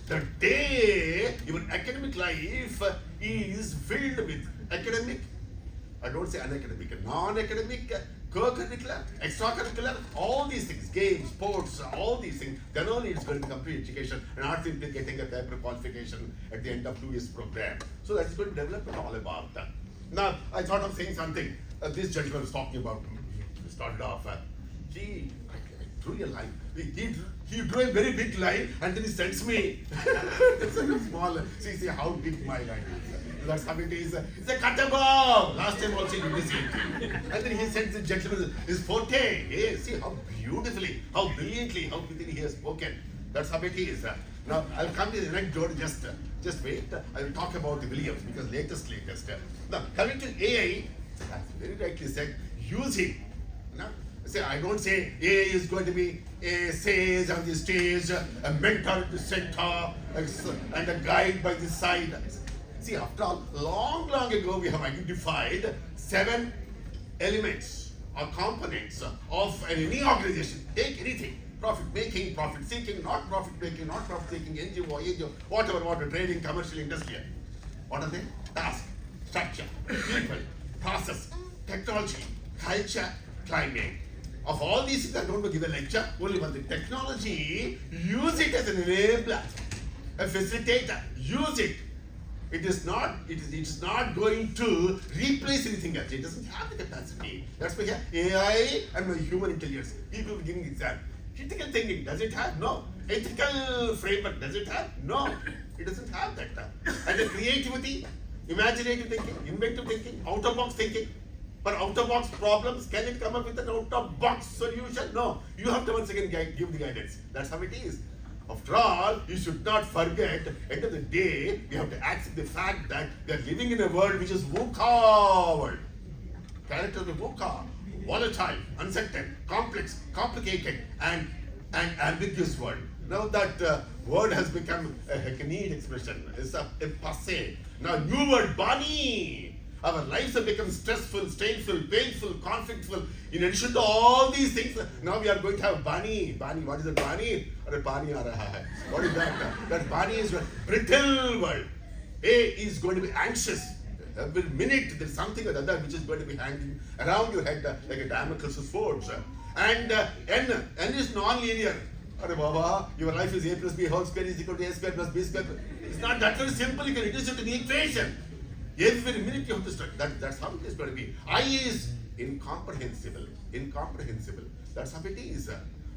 The day your academic life is filled with academic, I don't say unacademic, non-academic, co-curricular, extracurricular, all these things, games, sports, all these things, then only it's going to complete education and not simply getting a paper qualification at the end of 2 years program. So that's going to develop it all about that. Now, I thought of saying something. This gentleman was talking about, he started off, I drew a line. He drew a very big line and then he sends me, it's like a small, see how big my line is. That's how it is. It's a catalogue. Last time also you did it. And then he said the gentleman is forte. Hey, see how beautifully, how brilliantly, how quickly he has spoken. That's how it is. Now I'll come to the next door. Just wait. I will talk about the Williams because latest. Now coming to AI, as very rightly said, using. Now, say I don't say AI is going to be a sage on the stage, a mentor at the center, and a guide by the side. See, after all, long ago we have identified 7 elements or components of any organization. Take anything. Profit making, profit seeking, not profit making, not profit seeking, NGO, whatever, trading, commercial, industrial. What are they? Task, structure, people, process, technology, culture, climate. Of all these things, I don't want to give a lecture, only one thing. Technology, use it as an enabler, a facilitator, use it. It is not going to replace anything else. It doesn't have the capacity. That's why AI and human intelligence. People giving exam. Critical thinking, does it have? No. Ethical framework, does it have? No. It doesn't have that. And the creativity, imaginative thinking, inventive thinking, out-of-box thinking. But out-of-box problems, can it come up with an out-of-box solution? No. You have to once again give the guidance. That's how it is. After all, you should not forget, at the end of the day, we have to accept the fact that we are living in a world which is VUCA world. Character of the VUCA, volatile, uncertain, complex, complicated, and ambiguous world. Now that word has become a hackneyed expression, it's a passé. Now new word, Bani. Our lives have become stressful, strainful, painful, conflictful. In addition to all these things, now we are going to have Bani. Bani, what is a Bani? Or a Bani aa raha hai. What is that? That Bani is a brittle world. A is going to be anxious. Every minute there's something or other which is going to be hanging around your head like a Damocles sword. And N is non-linear. Arre Baba, your life is A plus B whole square is equal to A square plus B square. It's not that very simple. You can reduce it to the equation. Every minute you have to study. That's how it is going to be. I is incomprehensible. That's how it is.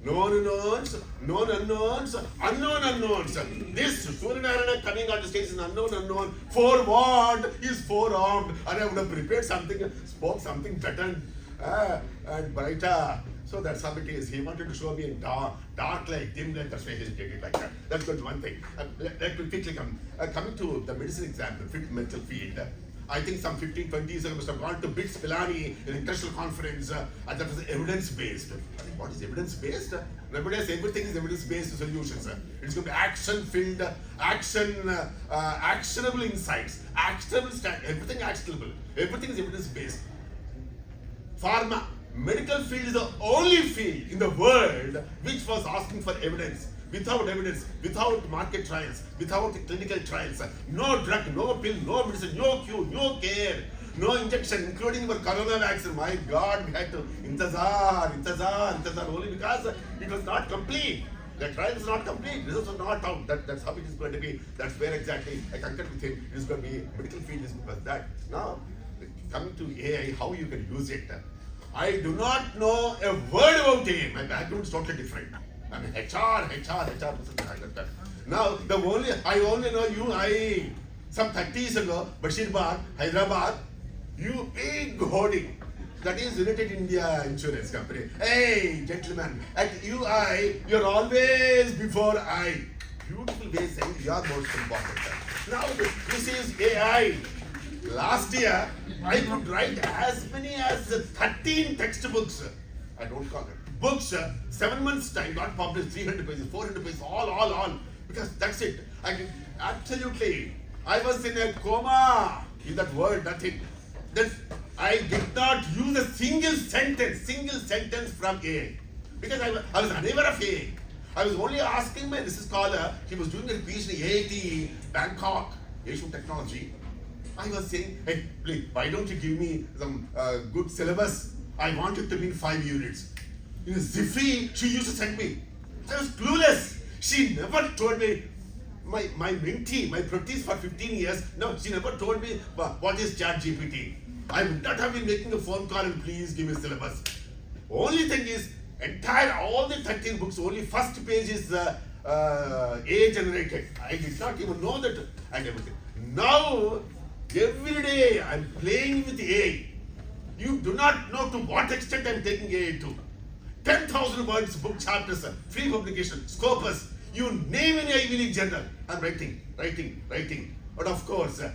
known unknowns, known unknowns, unknown unknowns. This Suryanarayana coming on the stage is an unknown unknown. Forewarned is forearmed. And I would have prepared something, spoke something better and brighter. So that's how it is. He wanted to show me in dark light, dim light. That's why he did it like that. That's good. One thing. Let me quickly come. Coming to the medicine exam, the mental field. I think some 15, 20 years ago, I must have gone to BITS Pilani, an international conference, and that was evidence-based. What is evidence-based? Nowadays, everything is evidence-based solutions. It's going to be action-filled, actionable insights, everything actionable. Everything is evidence-based. Pharma, medical field is the only field in the world which was asking for evidence. Without evidence, without market trials, without clinical trials, no drug, no pill, no medicine, no cure, no care, no injection, including for corona vaccine. My God, we had to intazar, only because it was not complete. The trial is not complete, results are not out. That's how it is going to be. That's where exactly I concur with him. It is going to be, medical field is because that. Now, coming to AI, how you can use it. I do not know a word about AI. My background is totally different. I'm an HR person. Now, I only know some 30 years ago, Bashir Bagh, Hyderabad, you big hoarding. That is United India Insurance Company. Hey, gentlemen, at UI, you're always before I. Beautiful way saying you are most important. Now, this is AI. Last year, I could write as many as 13 textbooks. I don't call it books. 7 months time, got published 300 pages, 400 pages, all. Because that's it. Absolutely. I was in a coma in that word, nothing. I did not use a single sentence from AI. Because I was unaware of AI. I was only asking my research scholar, he was doing a PhD in AIT, Bangkok, Asian Technology. I was saying, hey, please, why don't you give me some good syllabus? I want it to be in 5 units. In Ziffy, she used to send me. I was clueless. She never told me, my mentee, my practice for 15 years, no, she never told me what is ChatGPT. I would not have been making a phone call and please give me syllabus. Only thing is, all the 13 books, only first page is AI generated. I did not even know that and everything. Now, every day I'm playing with AI. You do not know to what extent I'm taking AI to. 10,000 words, book chapters, free publication, Scopus, you name any Ivy League journal, I'm writing. But of course, it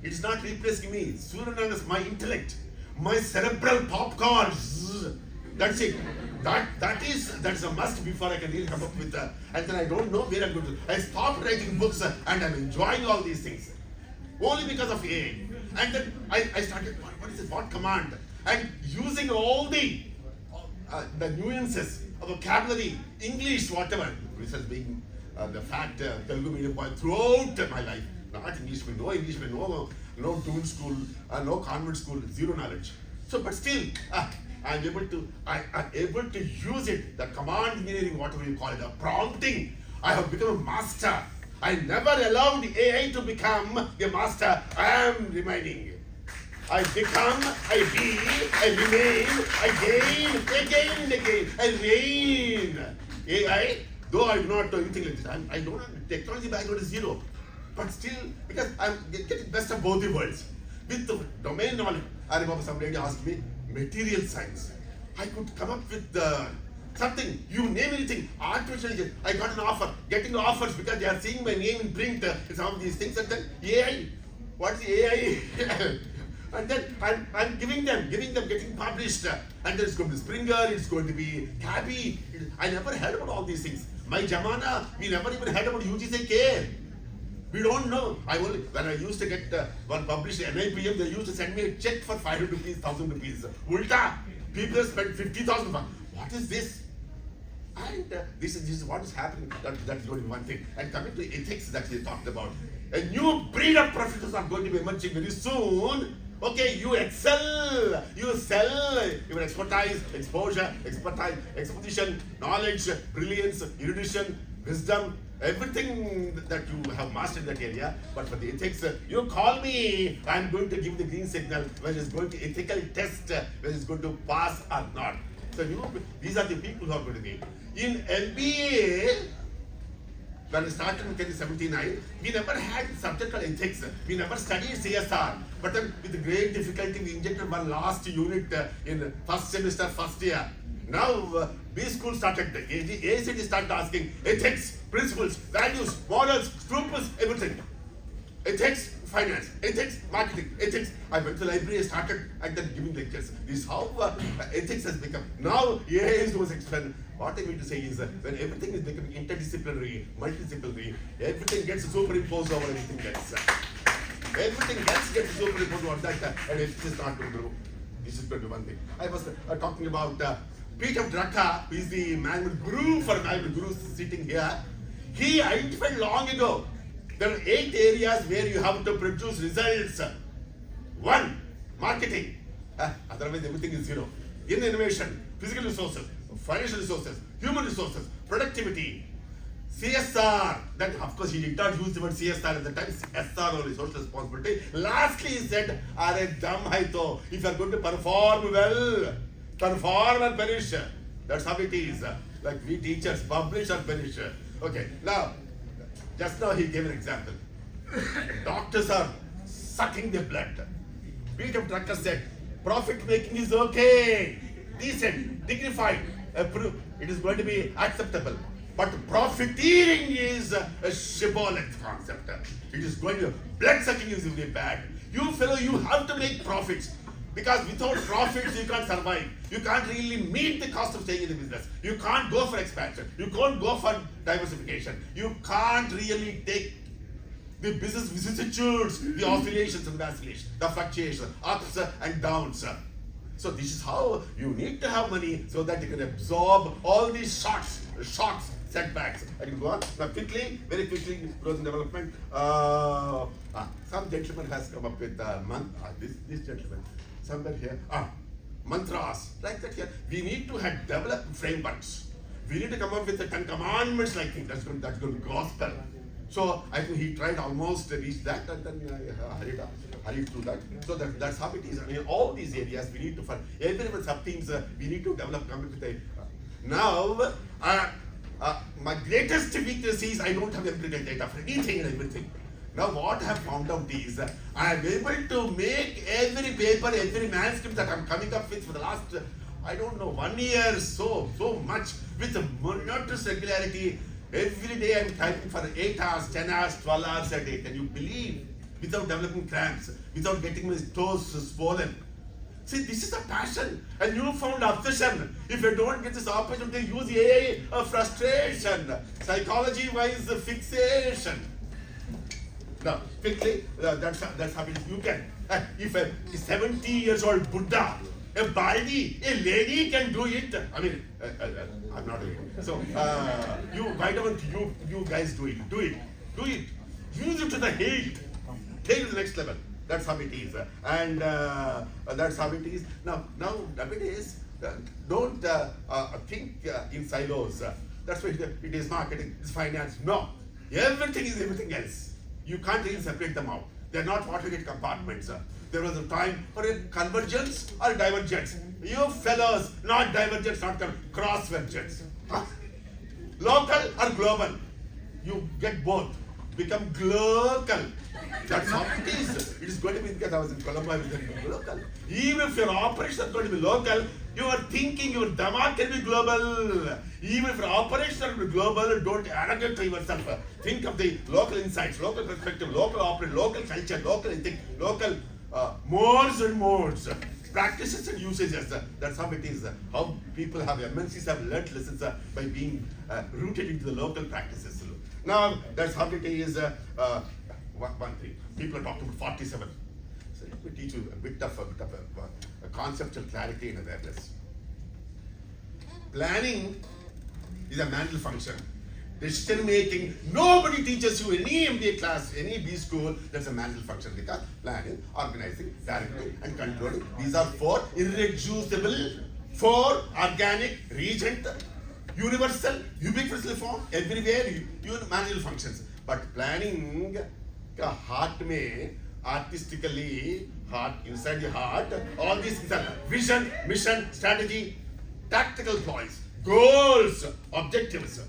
is not replacing me. Suryanarayana is my intellect, my cerebral popcorn. That's it. That's a must before I can really come up with that. And then I don't know where I'm going to. I stopped writing books and I'm enjoying all these things. Only because of AI. And then I started, what is this, what command? And using all the nuances of vocabulary, English, whatever. This has been the fact, Telugu medium boy throughout my life. Not English, no tune school, no convent school, zero knowledge. So, but still, I'm able to use it, the command engineering, whatever you call it, the prompting. I have become a master. I never allowed AI to become a master. I am remaining. I become, I be, I remain, I gain, again and again, I reign. AI, though I do not know anything like this, I don't have technology background is zero. But still, because I'm getting best of both the worlds. With the domain knowledge, I remember some lady asked me, material science. I could come up with something, you name anything, artificial intelligence. I got an offer, getting offers because they are seeing my name in print in some of these things, and then AI, what's the AI? And then I'm giving them, getting published. And then it's going to be Springer, it's going to be Cabby. I never heard about all these things. My Jamana, we never even heard about UGC care. We don't know. When I used to get one published NIPM, they used to send me a check for 500 rupees, 1,000 rupees. Ulta, people spend 50,000. What is this? And this is what is happening. That's going to be one thing. And coming to ethics that we talked about. A new breed of professors are going to be emerging very soon. Okay, you excel, you sell your expertise, exposure, exposition, knowledge, brilliance, erudition, wisdom, everything that you have mastered in that area. But for the ethics, you call me, I'm going to give the green signal when it's going to ethical test, when it's going to pass or not. So these are the people who are going to be. In MBA, when I started in 1979, we never had subject called ethics. We never studied CSR. But then with great difficulty, we injected one last unit in first semester, first year. Now, B school started, ACT started asking ethics, principles, values, morals, scruples, everything. Ethics, finance, ethics, marketing, ethics. I went to the library, started and then giving lectures. This is how ethics has become. Now, AI is most explain. What I mean to say is when everything is becoming interdisciplinary, multidisciplinary, everything gets superimposed over everything else. Everything else gets superimposed on that, and it is not going to grow. This is going to be one thing. I was talking about Peter Drucker, who is the management guru for management gurus sitting here. He identified long ago there are 8 areas where you have to produce results. 1, marketing. Otherwise, everything is zero. In innovation, physical resources, financial resources, human resources, productivity, CSR. Then, of course, he did not use the word CSR at the time. SR only, social responsibility. Lastly, he said, "Are dumb hai to." If you are going to perform well, perform or perish. That's how it is. Like we teachers, publish or perish. Okay, now, just now he gave an example. Doctors are sucking their blood. Peter Drucker said, profit making is okay, decent, dignified, approved. It is going to be acceptable. But profiteering is a shibboleth concept. It is going to, blood sucking is really bad. You fellow, you have to make profits. Because without profits, you can't survive. You can't really meet the cost of staying in the business. You can't go for expansion. You can't go for diversification. You can't really take the business vicissitudes, the oscillations and vacillations, the fluctuations, ups and downs. So this is how you need to have money so that you can absorb all these shocks, setbacks. I can go on. Now quickly, very quickly, growth and development. Some gentleman has come up with this gentleman. Somewhere here, mantras, like that here. We need to have developed frameworks. We need to come up with the 10 commandments like thing. That's going to be gospel. So I think he tried almost to reach that and then hurried through that. So that's how it is. I mean, all these areas we need to, for every sub-themes, we need to develop, come up with a, now, my greatest weakness is I don't have empirical data for anything and everything. Now what I have found out is I am able to make every paper, every manuscript that I am coming up with for the last, I don't know, 1 year, so much with a monotonous regularity. Every day I am typing for 8 hours, 10 hours, 12 hours a day. Can you believe? Without developing cramps, without getting my toes swollen. See, this is a passion, a newfound obsession. If you don't get this opportunity, use AI, a frustration. Psychology-wise, fixation. Now, quickly, that's how it is. You can. If a 70 years old Buddha, a Baldi, a lady can do it. I mean, I'm not doing it. So, why don't you guys do it? Do it. Use it to the hilt. Take it to the next level. That's how it is. And that's how it is. Now nowadays, don't think in silos. That's why it is marketing, it's finance. No. Everything is everything else. You can't really separate them out. They're not watergate compartments. There was a time for a convergence or divergence. You fellows, not divergence, not cross-vergence. Local or global. You get both. Become global. That's how it is. It is going to be, because I was in Colombo, I was going to be local. Even if your operation is going to be local, your thinking, your dhamma can be global. Even if your operation is going to be global, don't arrogant to yourself. Think of the local insights, local perspective, local operation, local culture, local ethics, local modes and modes, practices and usages. That's how it is. How people have, MNCs have learnt lessons by being rooted into the local practices. Now, that's how it is. One thing. People are talking about 47. So let me teach you a bit of a conceptual clarity and awareness. Planning is a mental function. Decision making, nobody teaches you any MBA class, any B school, that's a mental function. Because planning, organizing, directing, and controlling, these are 4 irreducible, 4 organic, regent, universal, ubiquitously form, everywhere, manual functions. But planning, heart mein, artistically, heart, inside the heart, all these things are vision, mission, strategy, tactical ploys, goals, objectives,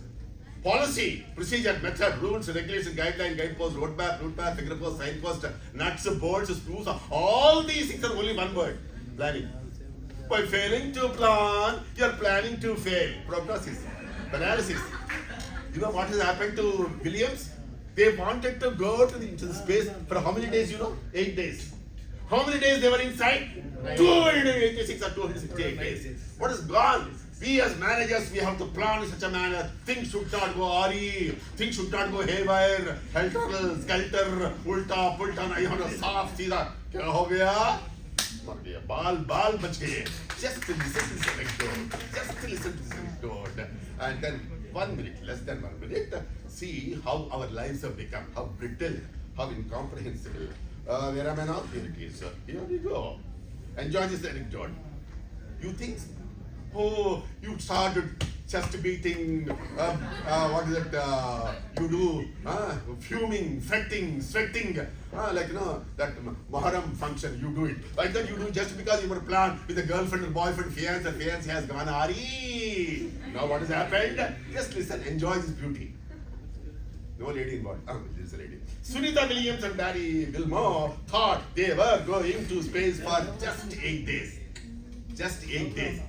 policy, procedure, method, rules, regulation, guideline, guidepost, roadmap, figure post, signpost, nuts, bolts, screws, all these things are only one word, planning. By failing to plan, you are planning to fail. Prognosis, analysis. You know what has happened to Williams? They wanted to go into the space for how many days, 8 days. How many days they were inside? 286 or 268 days. What is gone? We as managers, we have to plan in such a manner. Things should not go RE. Things should not go haywire. Helter, skelter, ulta, pulta, nahi saaf, seedha. Kya ho gaya? Mar gaya. Baal bach gaye. Just listen to this anecdote. Just listen to this anecdote. And then 1 minute, less than 1 minute, see how our lives have become, how brittle, how incomprehensible. Where am I now? Here it is. Here we go. Enjoy this anecdote. You think, oh, you started chest beating, what is it, you do, fuming, fretting, sweating, that Muharram function, you do it. Like that you do just because you were planned with a girlfriend or boyfriend, fiance has gone RE. Now what has happened? Just listen, enjoy this beauty. No lady involved. This is a lady. Sunita Williams and Barry Wilmore thought they were going to space for just 8 days. Just 8 days.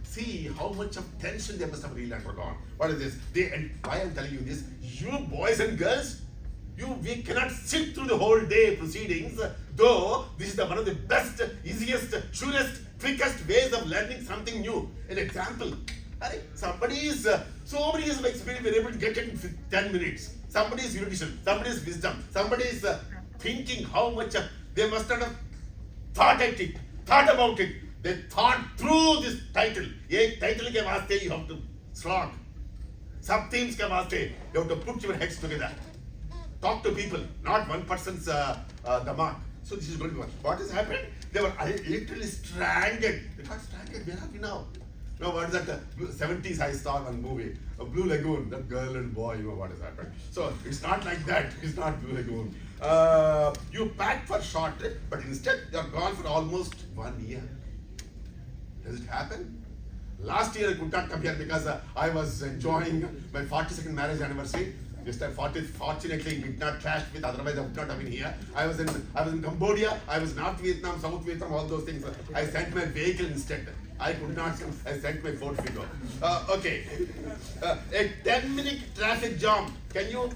See how much of tension they must have really undergone. What is this? And why I'm telling you this? You boys and girls, we cannot sit through the whole day proceedings, though this is one of the best, easiest, surest, quickest ways of learning something new. An example. Somebody is so many years of experience, we're able to get it in 10 minutes. Somebody is erudition, somebody is wisdom, somebody is thinking how much they must not have thought about it. They thought through this title. A title ke vaste you have to slog. Sub themes ke vaste you have to put your heads together. Talk to people, not one person's damak. So this is going to be one. What has happened? They were literally stranded. They got stranded. Where are we now? No, what is that? 70s I saw one movie, Blue Lagoon, that girl and boy, what has happened. So it's not like that, it's not Blue Lagoon. You packed for short trip, but instead you're gone for almost 1 year. Does it happen? Last year I could not come here because I was enjoying my 42nd marriage anniversary. This time, fortunately, it did not clash with, otherwise I would not have been here. I was in Cambodia, I was North Vietnam, South Vietnam, all those things. I sent my vehicle instead. I could not, I sent my Ford Figo. Okay. A 10-minute traffic jam. Can you,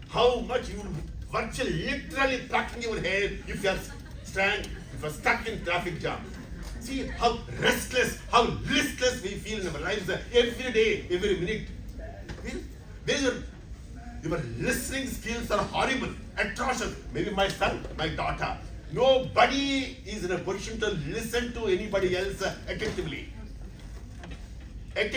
how much you virtually, literally plucking your hair if you're stuck in traffic jam. See how restless, how listless we feel in our lives every day, every minute. Your listening skills are horrible, atrocious. Maybe my son, my daughter. Nobody is in a position to listen to anybody else attentively. And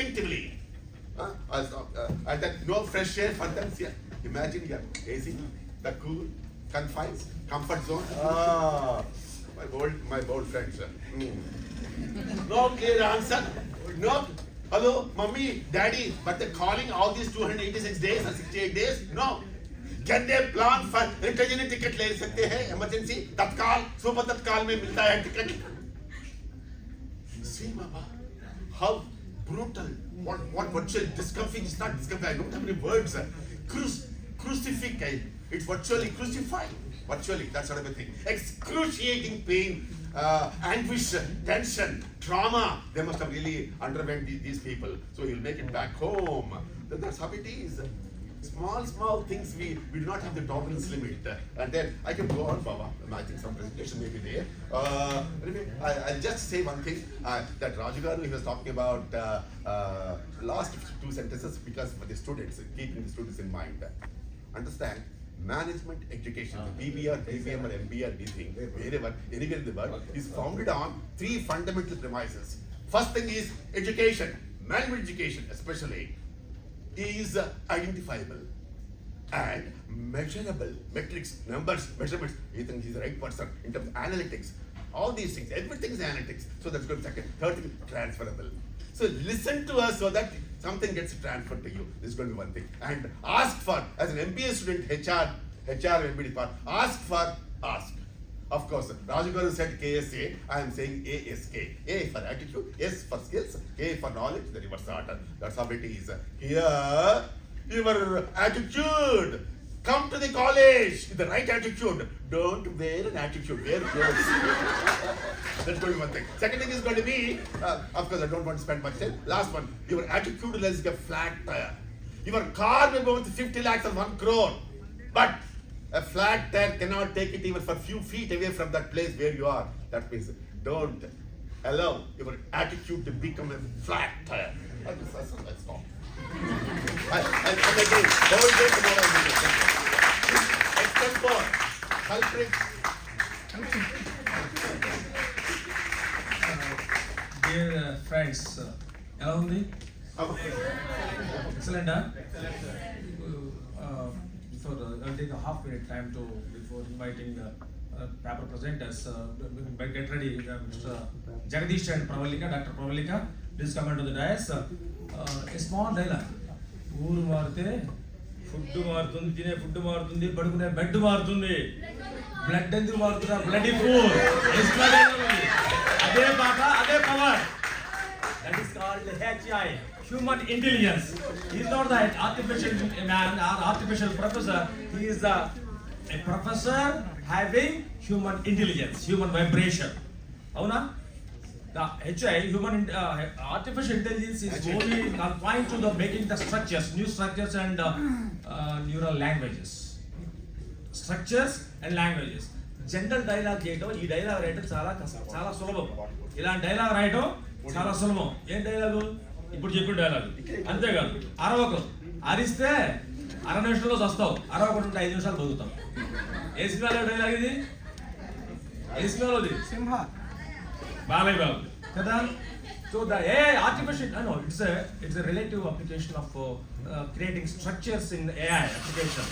then no fresh air for them. Yeah. Imagine your AC, the cool, confines, comfort zone. My bold friends. No clear answer. No. Hello, mommy, daddy, but they're calling all these 286 days or 68 days? No. Can they plan for interject ticket ले सकते हैं emergency तत्काल super तत्काल में मिलता है ticket? See, Baba, how brutal, what virtually discomfort is not discomfort. I don't have any words. Crucify. It's virtually crucifying. Virtually, that sort of a thing. Excruciating pain. Anguish, tension, trauma, they must have really underwent these people. So you'll make it back home. That's how it is. Small things we do not have the tolerance limit. And then I can go on, Baba. I think some presentation may be there. Anyway, I'll just say one thing that Raju Garu, he was talking about last 2 sentences because for the students, keeping the students in mind. Understand? Management education, the BBR, BBM or MBR, wherever, anywhere in the world, is founded on 3 fundamental premises. First thing is education, management education especially, is identifiable and measurable. Metrics, numbers, measurements. You think he's the right person in terms of analytics. All these things, everything is analytics. So that's good. Second, third thing, transferable. So listen to us so that something gets transferred to you. This is going to be one thing. And ask for, as an MBA student, HR MBA department, ask. Of course, Rajagaru said KSA, I am saying ASK. A for attitude, S for skills, K for knowledge, the reverse order. That's how it is. Here, your attitude. Come to the college with the right attitude. Don't wear an attitude, wear clothes. That's going to be one thing. Second thing is going to be, of course, I don't want to spend much time. Last one, your attitude is like a flat tire. Your car may go with 50 lakhs or 1 crore, but a flat tire cannot take it even for a few feet away from that place where you are. That means don't allow your attitude to become a flat tire. That's all. And again, whole day tomorrow I will do it. Extempore, culprit. Dear friends, ఎలా ఉంది? Excellent, huh? Before I'll take a half minute time to before inviting the paper presenters. Get ready, Mr. Jagadish and Pravalika, Dr. Pravalika. Please come into the dais. A small dialogue. ఊరు మారితే food మారుతుంది, తినే food మారుతుంది, పడుకునే bed మారుతుంది. Blood ఎందుకు మారుతున్నా? Blood food. అదే పాట, అదే power. That is called HI, human intelligence. He is not the artificial man or artificial professor. He is a professor having human intelligence, human vibration. Avuna? The HI, artificial intelligence is only confined to the making the structures, new structures and neural languages. Structures and languages. General dialogue చేయటం, ఈ dialogue రాయటం చాలా సులభం. ఇలాంటి dialogue రాయటం చాలా సులభం. ఏం డైలాగు? ఇప్పుడు చెప్పిన డైలాగు. అంతేకాదు, అరవకు. అరిస్తే 6 నిమిషాల్లో వస్తావు, అరవకుండా 5 నిమిషాలు బతుకుతాం. ఏ సినిమాలో డైలాగ్ ఇది? ఏ సినిమాలోది? సింహ. బాలయ్య బాబు కదా. So the artificial, no, it's a relative application of creating structures in AI application.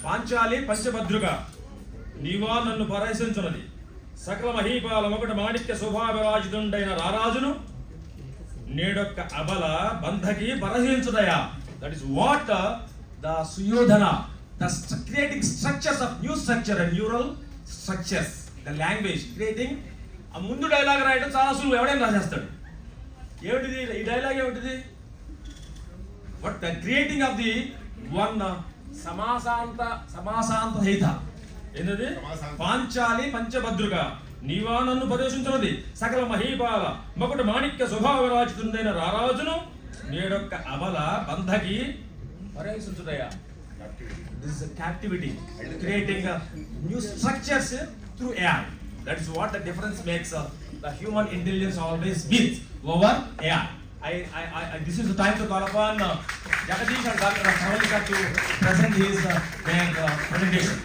Panchali పంచభద్రుక నీవా నన్ను పరహించున్నది, సకల మహీపాలమొకటి మాణిక్య శోభావిరాజితుండైన రారాజును నేడొక్క అబల బంధకి పరహించుదయా. That is what the Suyodhana, the creating structures of new structure and neural structures, the language creating. ఆ ముందు డైలాగ్ రాయడం చాలా సులువు, ఎవడైనా రాసేస్తాడు. ఏమిటిది ఈ డైలాగ్? ఏమిటిది? But the creating of the one సమాసాంత సహిత ఏంటది? పాంచాలి పంచభద్రుక నీవా నన్ను ప్రవేశించున్నది, సకల మహీపాల మొకటి మాణిక్య స్వభావరాజితుండైన రారాజును నేడొక్క అబల బంధకి ప్రవేశించుదయా. This is a captivity, creating new structures through AI. That is what the difference makes the human intelligence always wins over AI. This is the time to call upon Jagadish and Dr. Pravalika to present his their presentation.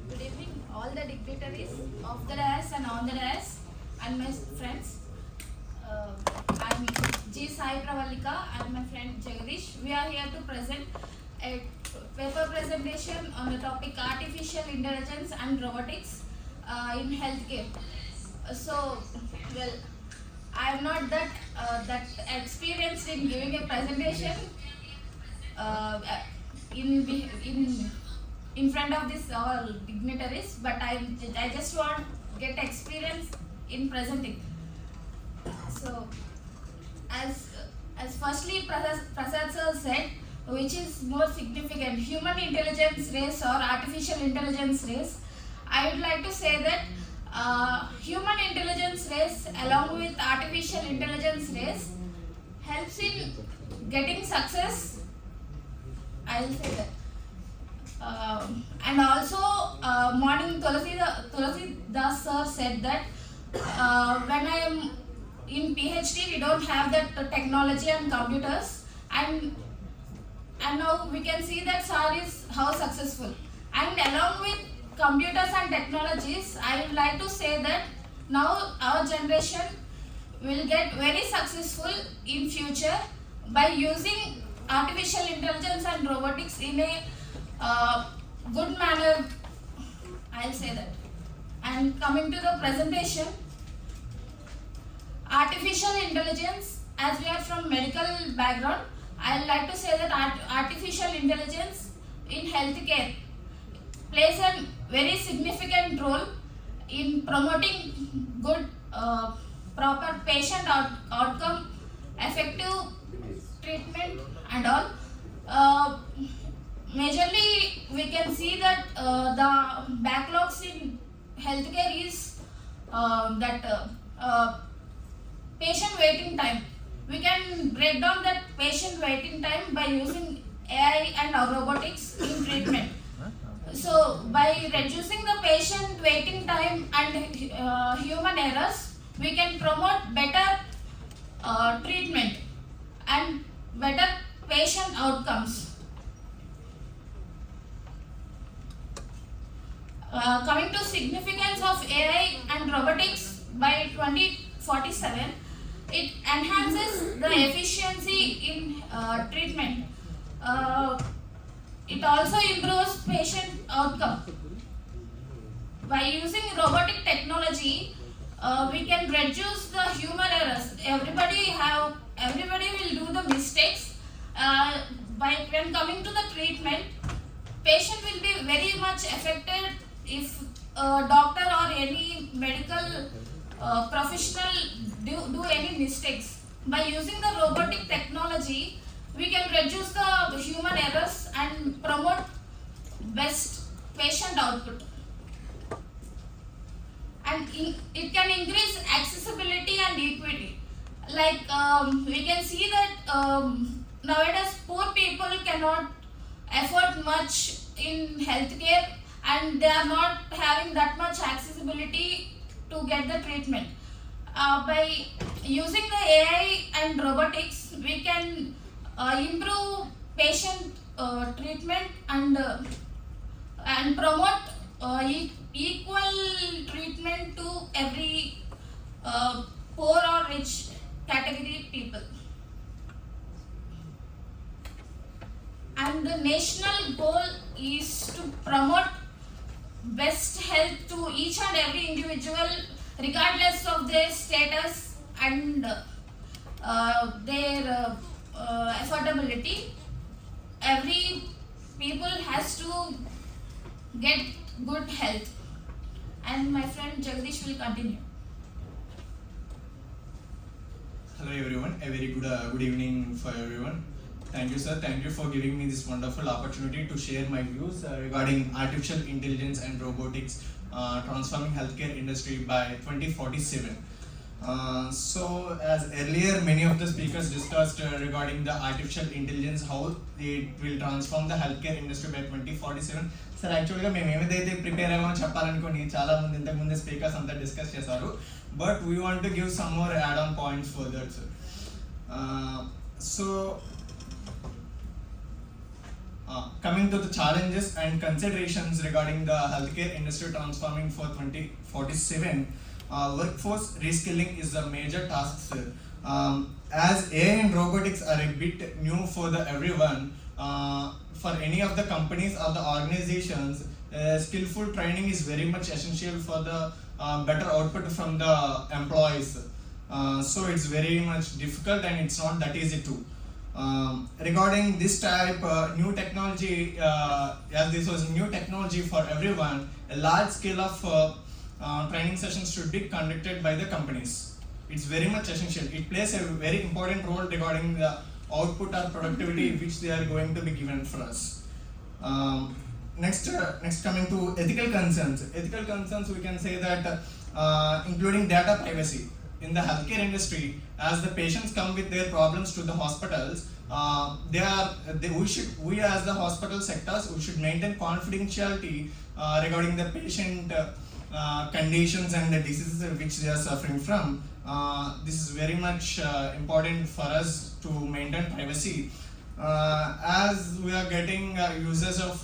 Good evening, all the dignitaries of the dais and on the dais, and my friends. I'm G. Sai Pravalika and my friend Jagadish. We are here to present a paper presentation on the topic artificial intelligence and robotics in healthcare. So, well, I am not that experienced in giving a presentation in front of this all dignitaries, but I just want get experience in presenting. So, as firstly Prasad sir said, which is more significant, human intelligence race or artificial intelligence race, I would like to say that human intelligence race along with artificial intelligence race helps in getting success. I will say that. And also, morning Tulasi Das sir said that when I am in PhD, we don't have that technology and computers, and now we can see that sir is how successful. And along with computers and technologies, I would like to say that now our generation will get very successful in future by using artificial intelligence and robotics in a good manner. I'll say that. And coming to the presentation, artificial intelligence, as we are from medical background, I'd like to say that artificial intelligence in healthcare plays a very significant role in promoting good, proper patient outcome, effective treatment and all. Majorly, we can see that the backlogs in healthcare is patient waiting time. We can break down that patient waiting time by using AI and robotics in treatment. So, by reducing the patient waiting time and human errors, we can promote better treatment and better patient outcomes. Coming to significance of AI and robotics by 2047, it enhances the efficiency in treatment. It also improves patient outcome. By using robotic technology, we can reduce the human errors. Everybody will do the mistakes. When coming to the treatment, patient will be very much affected if a doctor or any medical professional do any mistakes. By using the robotic technology, we can reduce the human errors and promote best patient output. And it can increase accessibility and equity. Like we can see that nowadays poor people cannot afford much in healthcare and they are not having that much accessibility to get the treatment. By using the AI and robotics, we can improve patient treatment and promote equal treatment to every poor or rich category people. And the national goal is to promote best health to each and every individual regardless of their status and their affordability. Every people has to get good health. And my friend Jagdish will continue. Hello everyone, a very good evening for everyone. Thank you sir, thank you for giving me this wonderful opportunity to share my views regarding artificial intelligence and robotics transforming healthcare industry by 2047. So as earlier many of the speakers discussed regarding the artificial intelligence, how it will transform the healthcare industry by 2047. Sir, actually మేము ఏదైతే prepare అయ్యామో చెప్పాలనుకోని చాలా మంది ఇంతకు ముందే speakers అంతా discuss చేశారు, but we want to give some more add on points for that sir. So coming to the challenges and considerations regarding the healthcare industry transforming for 2047, workforce reskilling is a major task, sir. As AI and robotics are a bit new for everyone, for any of the companies or the organizations, skillful training is very much essential for the better output from the employees. So it's very much difficult and it's not that easy too. Regarding this type new technology, as this was new technology for everyone, a large scale of training sessions should be conducted by the companies. It's very much essential. It plays a very important role regarding the output or productivity which they are going to be given for us. Next coming to ethical concerns. Ethical concerns, we can say that including data privacy. In the healthcare industry, as the patients come with their problems to the hospitals, we as the hospital sectors, we should maintain confidentiality regarding the patient conditions and the diseases which they are suffering from. This is very much important for us to maintain privacy. As we are getting users of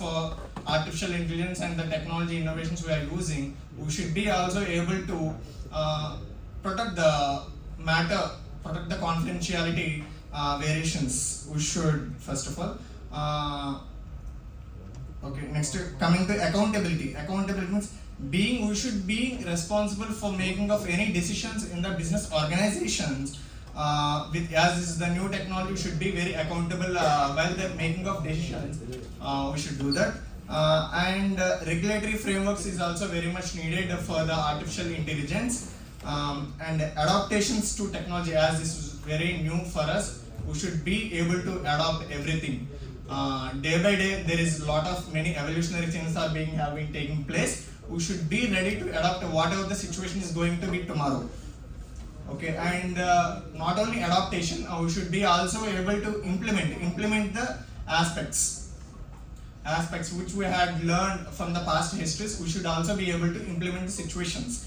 artificial intelligence and the technology innovations we are using, we should be also able to protect the matter, protect the confidentiality variations. We should, first of all, okay, next, coming to accountability. Accountability means we should be responsible for making of any decisions in the business organizations. As this is the new technology, we should be very accountable while the making of decisions. We should do that. And regulatory frameworks is also very much needed for the artificial intelligence. And adaptations to technology, as this is very new for us, we should be able to adopt everything. Day by day, there is a lot of many evolutionary changes have been taking place. We should be ready to adapt whatever the situation is going to be tomorrow. Okay, and not only adaptation, we should be also able to implement the aspects which we had learned from the past histories. We should also be able to implement the situations.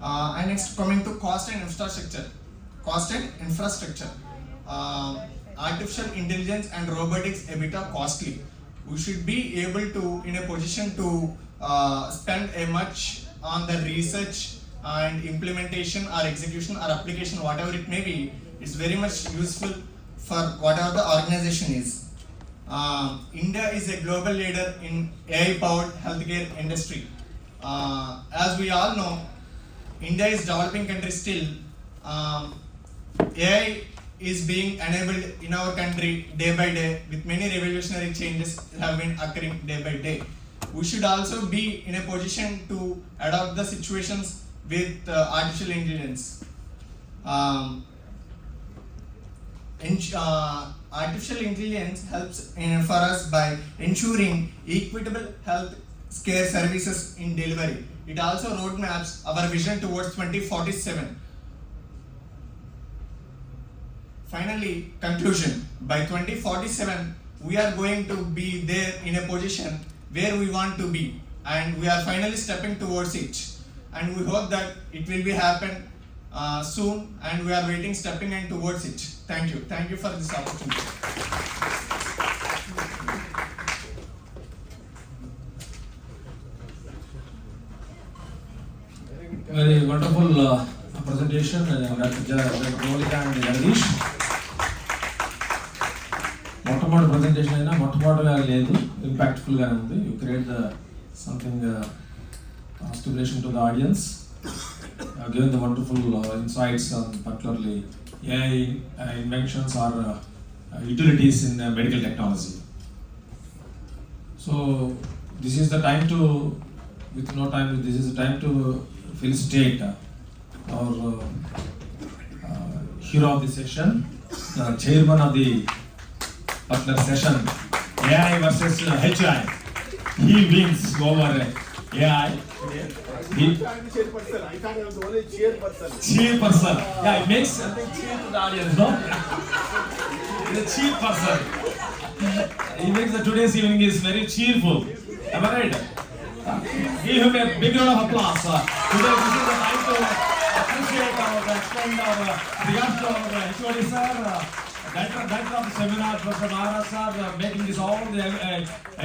And next, coming to cost and infrastructure. Artificial intelligence and robotics a bit are costly. We should be able to in a position to spend a much on the research and implementation or execution or application, whatever it may be. It's very much useful for whatever the organization is. India is a global leader in AI-powered healthcare industry. As we all know, India is developing country still. AI is being enabled in our country day by day with many revolutionary changes have been occurring day by day. We should also be in a position to adopt the situations with artificial intelligence. Artificial intelligence helps for us by ensuring equitable health care services in delivery. It also roadmaps our vision towards 2047. Finally, conclusion. By 2047, we are going to be there in a position where we want to be, and we are finally stepping towards it. And we hope that it will be happen soon, and we are stepping in towards it. Thank you. Thank you for this opportunity. Very wonderful presentation, Dr. Monika and Jagdish. మొట్టమొదటి presentation అయినా మొట్టమొదటిగా లేదు, impactful గానే ఉంది. You create something stimulation to the audience, given the wonderful insights on particularly AI inventions or utilities in medical technology. So this is the time to, with no time, this is the time to felicitate our hero of the session, the chairman of the particular session, AI versus HI. He wins over AI. I thought I was the only Chairperson. Yeah, it makes something cheer to the audience, no? He's a chairperson. He makes the today's evening is very cheerful. Am I right? Give him a big round of applause. Today this is the time to appreciate extend our regards to our HOD sir, director of the seminar, Professor Maharaj sir, making this all the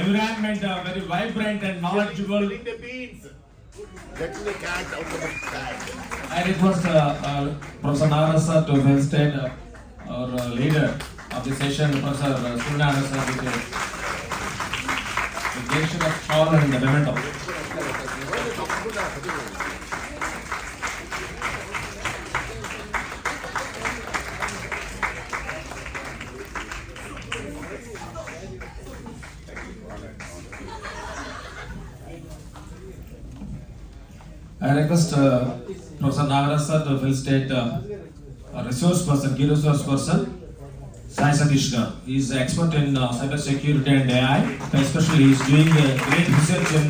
environment very vibrant and knowledgeable. the beans. Getting the cat out of the bag. I request Professor Maharaj sir to felicitate our leader of the session, Professor Suryanarayan sir, with the direction of shawl and the memento. I request Professor Nagaraj sir to felicitate resource person, key resource person, Sai Satish Garu. He is an expert in cyber security and AI. Especially, he is doing great research in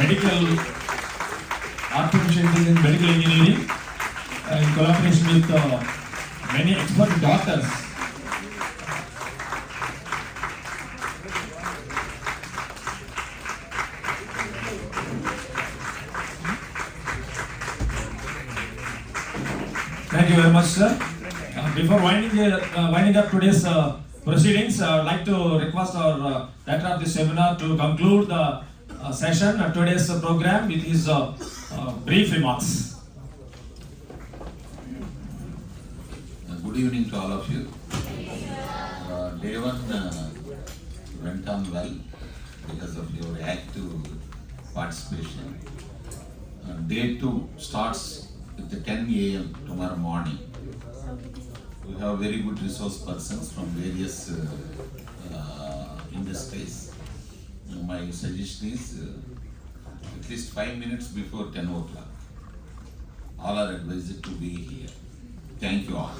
medical, artificial intelligence, medical engineering, in collaboration with many expert doctors. Thank you very much, sir. Before winding up today's proceedings, I would like to request our director of the seminar to conclude the session, today's program, with his brief remarks. Good evening to all of you. Day one went on well because of your active participation. Day two starts with the 10 a.m. tomorrow morning. We have very good resource persons from various industries. My suggestion is at least 5 minutes before 10 o'clock. All are advised to be here. Thank you all.